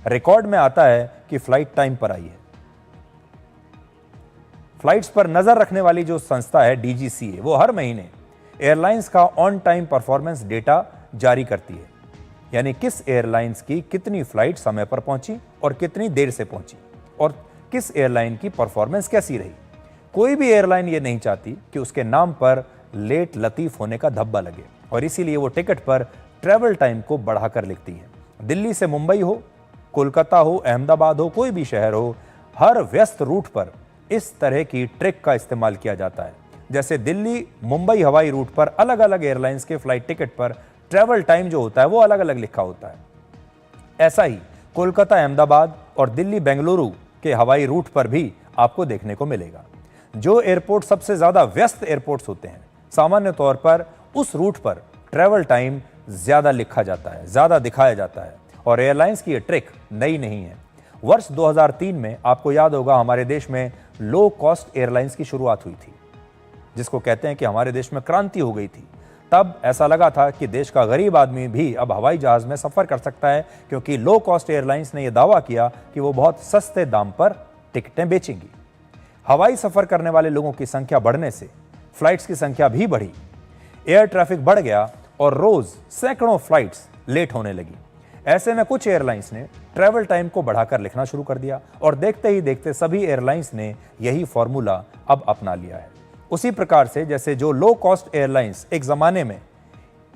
रिकॉर्ड में आता है कि फ्लाइट टाइम पर आई है। फ्लाइट्स पर नजर रखने वाली जो संस्था है DGCA, वो हर महीने एयरलाइंस का ऑन टाइम परफॉर्मेंस डेटा जारी करती है, यानी किस एयरलाइंस की कितनी फ्लाइट समय पर पहुंची और कितनी देर से पहुंची और किस एयरलाइन की परफॉर्मेंस कैसी रही। कोई भी एयरलाइन ये नहीं चाहती कि उसके नाम पर लेट लतीफ होने का धब्बा लगे और इसीलिए वो टिकट पर ट्रैवल टाइम को बढ़ाकर लिखती है। दिल्ली से मुंबई हो, कोलकाता हो, अहमदाबाद हो, कोई भी शहर हो, हर व्यस्त रूट पर इस तरह की ट्रिक का इस्तेमाल किया जाता है। जैसे दिल्ली मुंबई हवाई रूट पर अलग अलग एयरलाइंस के फ्लाइट टिकट पर ट्रैवल टाइम जो होता है वो अलग अलग लिखा होता है, ऐसा ही कोलकाता अहमदाबाद और दिल्ली बेंगलुरु के हवाई रूट पर भी आपको देखने को मिलेगा। जो एयरपोर्ट सबसे ज्यादा व्यस्त एयरपोर्ट्स होते हैं, सामान्य तौर पर उस रूट पर ट्रैवल टाइम ज्यादा लिखा जाता है, ज्यादा दिखाया जाता है। और एयरलाइंस की ये ट्रिक नई नहीं है। वर्ष 2003 में आपको याद होगा हमारे देश में लो कॉस्ट एयरलाइंस की शुरुआत हुई थी, जिसको कहते हैं कि हमारे देश में क्रांति हो गई थी। तब ऐसा लगा था कि देश का गरीब आदमी भी अब हवाई जहाज में सफर कर सकता है, क्योंकि लो कॉस्ट एयरलाइंस ने यह दावा किया कि वो बहुत सस्ते दाम पर टिकटें बेचेंगी। हवाई सफर करने वाले लोगों की संख्या बढ़ने से फ्लाइट्स की संख्या भी बढ़ी, एयर ट्रैफिक बढ़ गया और रोज सैकड़ों फ्लाइट्स लेट होने लगी। ऐसे में कुछ एयरलाइंस ने ट्रैवल टाइम को बढ़ाकर लिखना शुरू कर दिया और देखते ही देखते सभी एयरलाइंस ने यही फॉर्मूला अब अपना लिया है। उसी प्रकार से जैसे जो लो कॉस्ट एयरलाइंस एक ज़माने में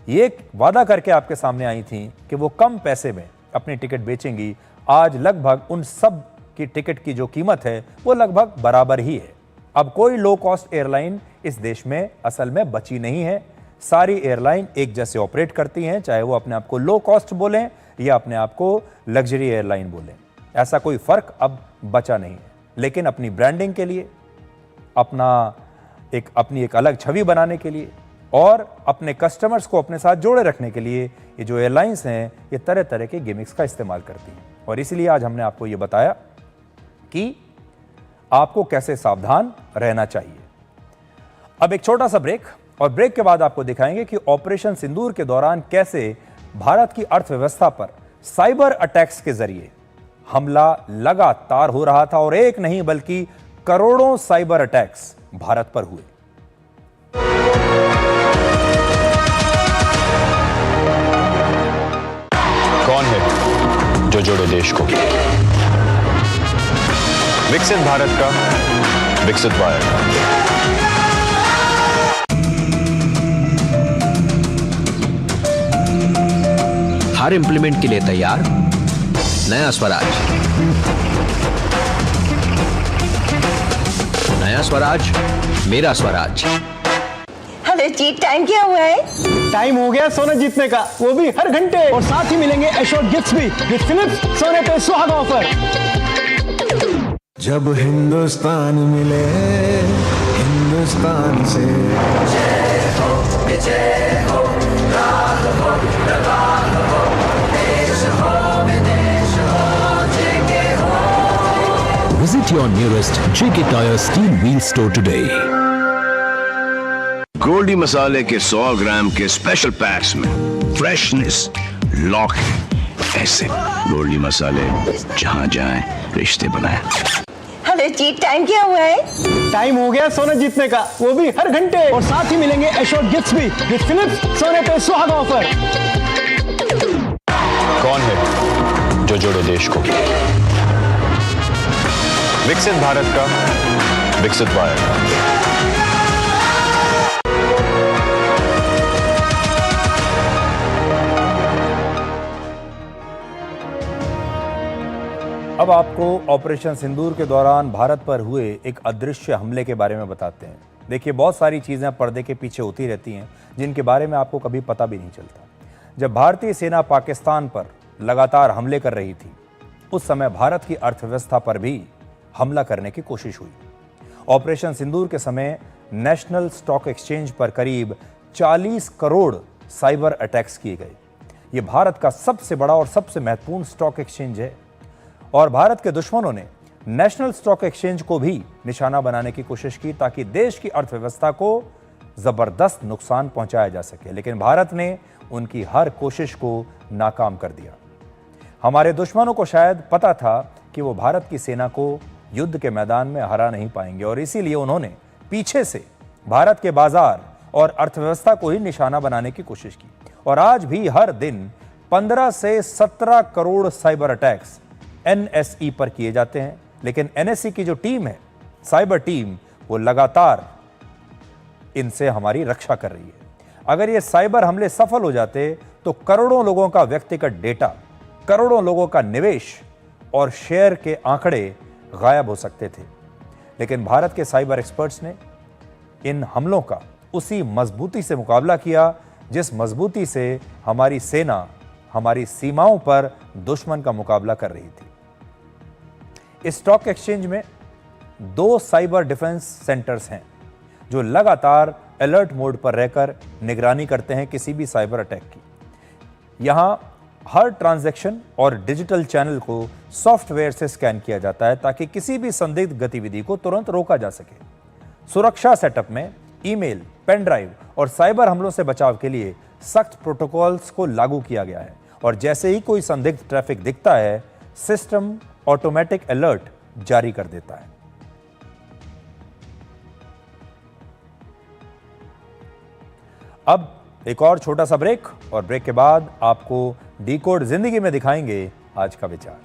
ये वादा करके आपके सामने आई थी कि वो कम पैसे में अपनी टिकट बेचेंगी, आज लगभग उन सब की टिकट की जो कीमत है वो लगभग बराबर ही है। अब कोई लो कॉस्ट एयरलाइन इस देश में असल में बची नहीं है। सारी एयरलाइन एक जैसे ऑपरेट करती हैं, चाहे वो अपने आप को लो कॉस्ट बोलें या अपने आप को लग्जरी एयरलाइन बोलें। ऐसा कोई फर्क अब बचा नहीं है। लेकिन अपनी ब्रांडिंग के लिए, अपनी एक अलग छवि बनाने के लिए और अपने कस्टमर्स को अपने साथ जोड़े रखने के लिए ये जो एयरलाइंस हैं ये तरह तरह के गिमिक्स का इस्तेमाल करती हैं। और इसलिए आज हमने आपको ये बताया कि आपको कैसे सावधान रहना चाहिए। अब एक छोटा सा ब्रेक, और ब्रेक के बाद आपको दिखाएंगे कि ऑपरेशन सिंदूर के दौरान कैसे भारत की अर्थव्यवस्था पर साइबर अटैक्स के जरिए हमला लगातार हो रहा था और एक नहीं बल्कि करोड़ों साइबर अटैक्स भारत पर हुए। कौन है जो जोड़े देश को? विकसित भारत का विकसित वायर। हर इंप्लीमेंट के लिए तैयार नया स्वराज। नया स्वराज, मेरा स्वराज। हेलो जी, टाइम क्या हुआ है? टाइम हो गया सोना जीतने का, वो भी हर घंटे। और साथ ही मिलेंगे एश्योर्ड गिफ्ट्स भी विद फिलिप्स सोने पे सुहागा ऑफर। जब हिंदुस्तान मिले हिंदुस्तान से, जय हो विजय हो, राग हो रवाग हो, देश हो विदेश हो, जेके हो। Visit your nearest JK Tyre Steel Wheel store today. Goldy मसाले के 100 ग्राम के स्पेशल पैक्स में फ्रेशनेस लॉक है। ऐसे गोल्डी मसाले जहां जाएं रिश्ते बनाएं। हेलो जी, टाइम क्या हुआ है? टाइम हो गया सोना जीतने का, वो भी हर घंटे। और साथ ही मिलेंगे एश्योर्ड गिफ्ट्स भी विद फिलिप्स सोने पे सुहागा ऑफर। कौन है जो जोड़े देश को? विकसित भारत का विकसित वायर। अब आपको ऑपरेशन सिंदूर के दौरान भारत पर हुए एक अदृश्य हमले के बारे में बताते हैं। देखिए, बहुत सारी चीज़ें पर्दे के पीछे होती रहती हैं जिनके बारे में आपको कभी पता भी नहीं चलता। जब भारतीय सेना पाकिस्तान पर लगातार हमले कर रही थी, उस समय भारत की अर्थव्यवस्था पर भी हमला करने की कोशिश हुई। ऑपरेशन सिंदूर के समय नेशनल स्टॉक एक्सचेंज पर करीब 40 करोड़ साइबर अटैक्स किए गए। ये भारत का सबसे बड़ा और सबसे महत्वपूर्ण स्टॉक एक्सचेंज है और भारत के दुश्मनों ने नेशनल स्टॉक एक्सचेंज को भी निशाना बनाने की कोशिश की ताकि देश की अर्थव्यवस्था को जबरदस्त नुकसान पहुंचाया जा सके। लेकिन भारत ने उनकी हर कोशिश को नाकाम कर दिया। हमारे दुश्मनों को शायद पता था कि वो भारत की सेना को युद्ध के मैदान में हरा नहीं पाएंगे और इसीलिए उन्होंने पीछे से भारत के बाजार और अर्थव्यवस्था को ही निशाना बनाने की कोशिश की। और आज भी हर दिन 15 से 17 करोड़ साइबर अटैक्स NSE पर किए जाते हैं। लेकिन NSE की जो टीम है, साइबर टीम, वो लगातार इनसे हमारी रक्षा कर रही है। अगर ये साइबर हमले सफल हो जाते तो करोड़ों लोगों का व्यक्तिगत डेटा, करोड़ों लोगों का निवेश और शेयर के आंकड़े गायब हो सकते थे। लेकिन भारत के साइबर एक्सपर्ट्स ने इन हमलों का उसी मजबूती से मुकाबला किया जिस मजबूती से हमारी सेना हमारी सीमाओं पर दुश्मन का मुकाबला कर रही थी। इस स्टॉक एक्सचेंज में 2 साइबर डिफेंस सेंटर्स हैं जो लगातार अलर्ट मोड पर रहकर निगरानी करते हैं किसी भी साइबर अटैक की। यहां हर ट्रांजैक्शन और डिजिटल चैनल को सॉफ्टवेयर से स्कैन किया जाता है ताकि किसी भी संदिग्ध गतिविधि को तुरंत रोका जा सके। सुरक्षा सेटअप में ईमेल, पेन ड्राइव और साइबर हमलों से बचाव के लिए सख्त प्रोटोकॉल्स को लागू किया गया है और जैसे ही कोई संदिग्ध ट्रैफिक दिखता है, सिस्टम ऑटोमेटिक अलर्ट जारी कर देता है। अब एक और छोटा सा ब्रेक और ब्रेक के बाद आपको डिकोड जिंदगी में दिखाएंगे आज का विचार।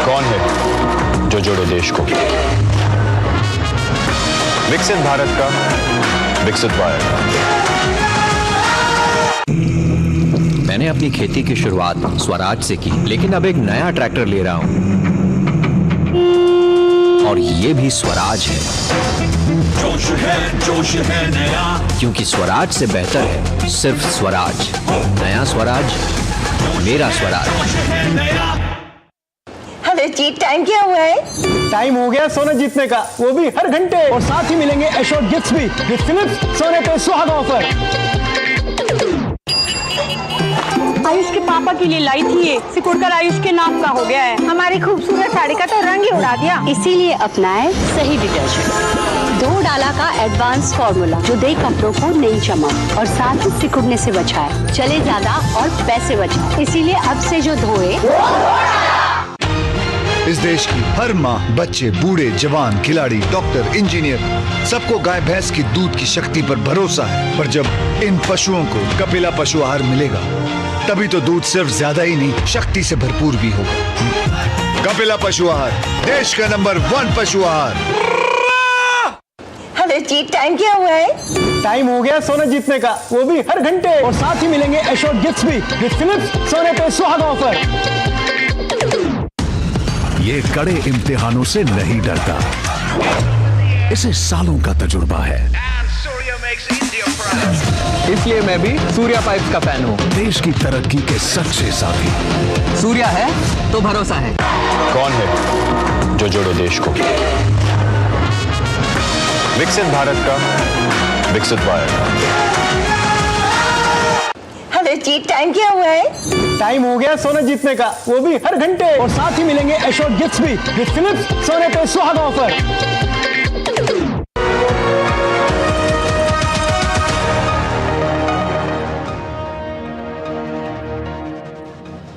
कौन है जो जोड़े देश को? विकसित भारत का विकसित वायर। मैंने अपनी खेती की शुरुआत स्वराज से की, लेकिन अब एक नया ट्रैक्टर ले रहा हूं और ये भी स्वराज है। जोश है नया, क्योंकि स्वराज से बेहतर है सिर्फ स्वराज। नया स्वराज, मेरा स्वराज। हेलो जी, टाइम क्या हुआ है? टाइम हो गया सोना जीतने का, वो भी हर घंटे। और साथ ही मिलेंगे एश्योर्ड गिफ्ट्स भी विद फिलिप्स सोने पे सुहागा ऑफर। आयुष के पापा के लिए लाई थी ये, सिकुड़कर आयुष के नाम का हो गया है। हमारी खूबसूरत साड़ी का तो रंग ही उड़ा दिया। इसीलिए अपनाए सही डिटर्जेंट 2 डाला का एडवांस फॉर्मूला, जो दे कपड़ों को नई चमक और साथ ही सिकुड़ने से बचाए, चले ज्यादा और पैसे बचाए। इसीलिए अब से जो धोए। इस देश की हर माँ, बच्चे, बूढ़े, जवान, खिलाड़ी, डॉक्टर, इंजीनियर, सबको गाय भैंस की दूध की शक्ति पर भरोसा है। पर जब इन पशुओं को कपिला पशु आहार मिलेगा, तभी तो दूध सिर्फ ज्यादा ही नहीं, शक्ति से भरपूर भी होगा। कपिला पशु आहार, देश का नंबर 1 पशु आहार। हेलो जी, टाइम क्या हुआ है? टाइम हो गया सोना जीतने का, वो भी हर घंटे। और साथ ही मिलेंगे एश्योर्ड गिफ्ट्स भी विद फिलिप्स सोने पे सुहागा ऑफर। ये कड़े इम्तिहानों से नहीं डरता, इसे सालों का तजुर्बा है। इसलिए मैं भी सूर्या पाइप्स का फैन हूँ। देश की तरक्की के सच्चे साथी। सूर्या है तो भरोसा है। कौन है जो जोड़े देश को? विकसित भारत का विकसित वायर। हेलो जी, टाइम क्या हुआ है? टाइम हो गया सोना जीतने का, वो भी हर घंटे। और साथ ही मिलेंगे एश्योर्ड गिफ्ट्स भी विद फिलिप्स सोने पे सुहागा ऑफर।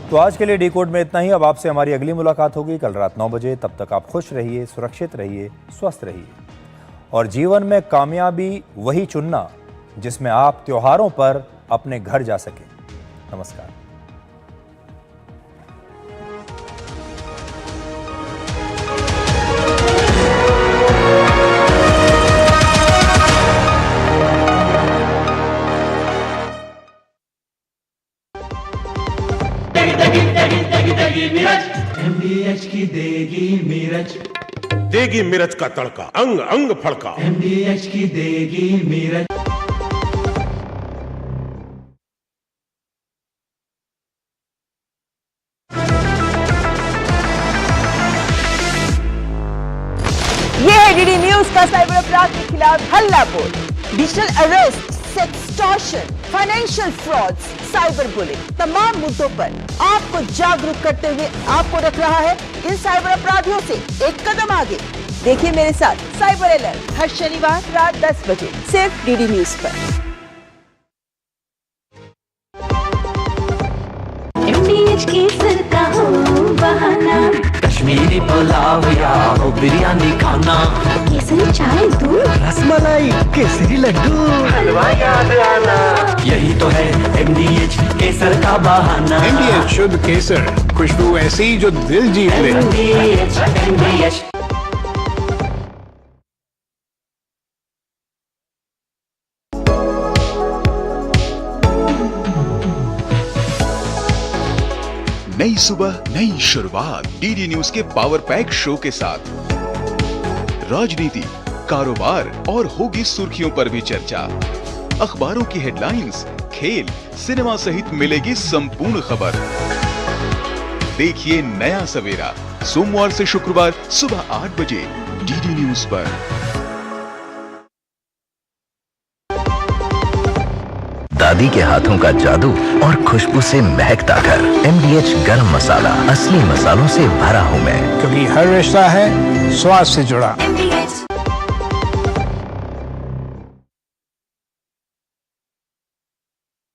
तो आज के लिए डिकोड में इतना ही। अब आपसे हमारी अगली मुलाकात होगी कल रात 9 बजे। तब तक आप खुश रहिए, सुरक्षित रहिए, स्वस्थ रहिए और जीवन में कामयाबी वही चुनना जिसमें आप त्योहारों पर अपने घर जा सके। नमस्कार। MDH की देगी मिर्च, देगी मिर्च का तड़का, अंग अंग फड़का। MDH की देगी मिर्च। ये है डीडी न्यूज का साइबर अपराध के खिलाफ हल्ला बोल। Digital arrest, sextortion, financial frauds, cyber bullying, तमाम मुद्दों पर आपको जागरूक करते हुए आपको रख रहा है इन साइबर अपराधियों से एक कदम आगे। देखिए मेरे साथ साइबर अलर्ट हर शनिवार रात 10 बजे सिर्फ डीडी न्यूज पर। MDH की सरका हो बहाना, कश्मीरी पुलाव या हो बिरयानी खाना, केसरी चाय दूध, रसमलाई, केसरी लड्डू, हलवा याद आना, यही तो है MDH केसर का बहाना। MDH शुद्ध केसर, खुशबू ऐसी जो दिल जीत ले। MDH नई सुबह, नई शुरुआत डीडी न्यूज के पावर पैक शो के साथ। राजनीति, कारोबार और होगी सुर्खियों पर भी चर्चा। अखबारों की हेडलाइंस, खेल, सिनेमा सहित मिलेगी संपूर्ण खबर। देखिए नया सवेरा सोमवार से शुक्रवार सुबह 8 बजे डीडी न्यूज पर। दादी के हाथों का जादू और खुशबू से महकता घर। MDH गरम मसाला, असली मसालों से भरा हूँ मैं, क्योंकि हर रिश्ता है स्वाद से जुड़ा।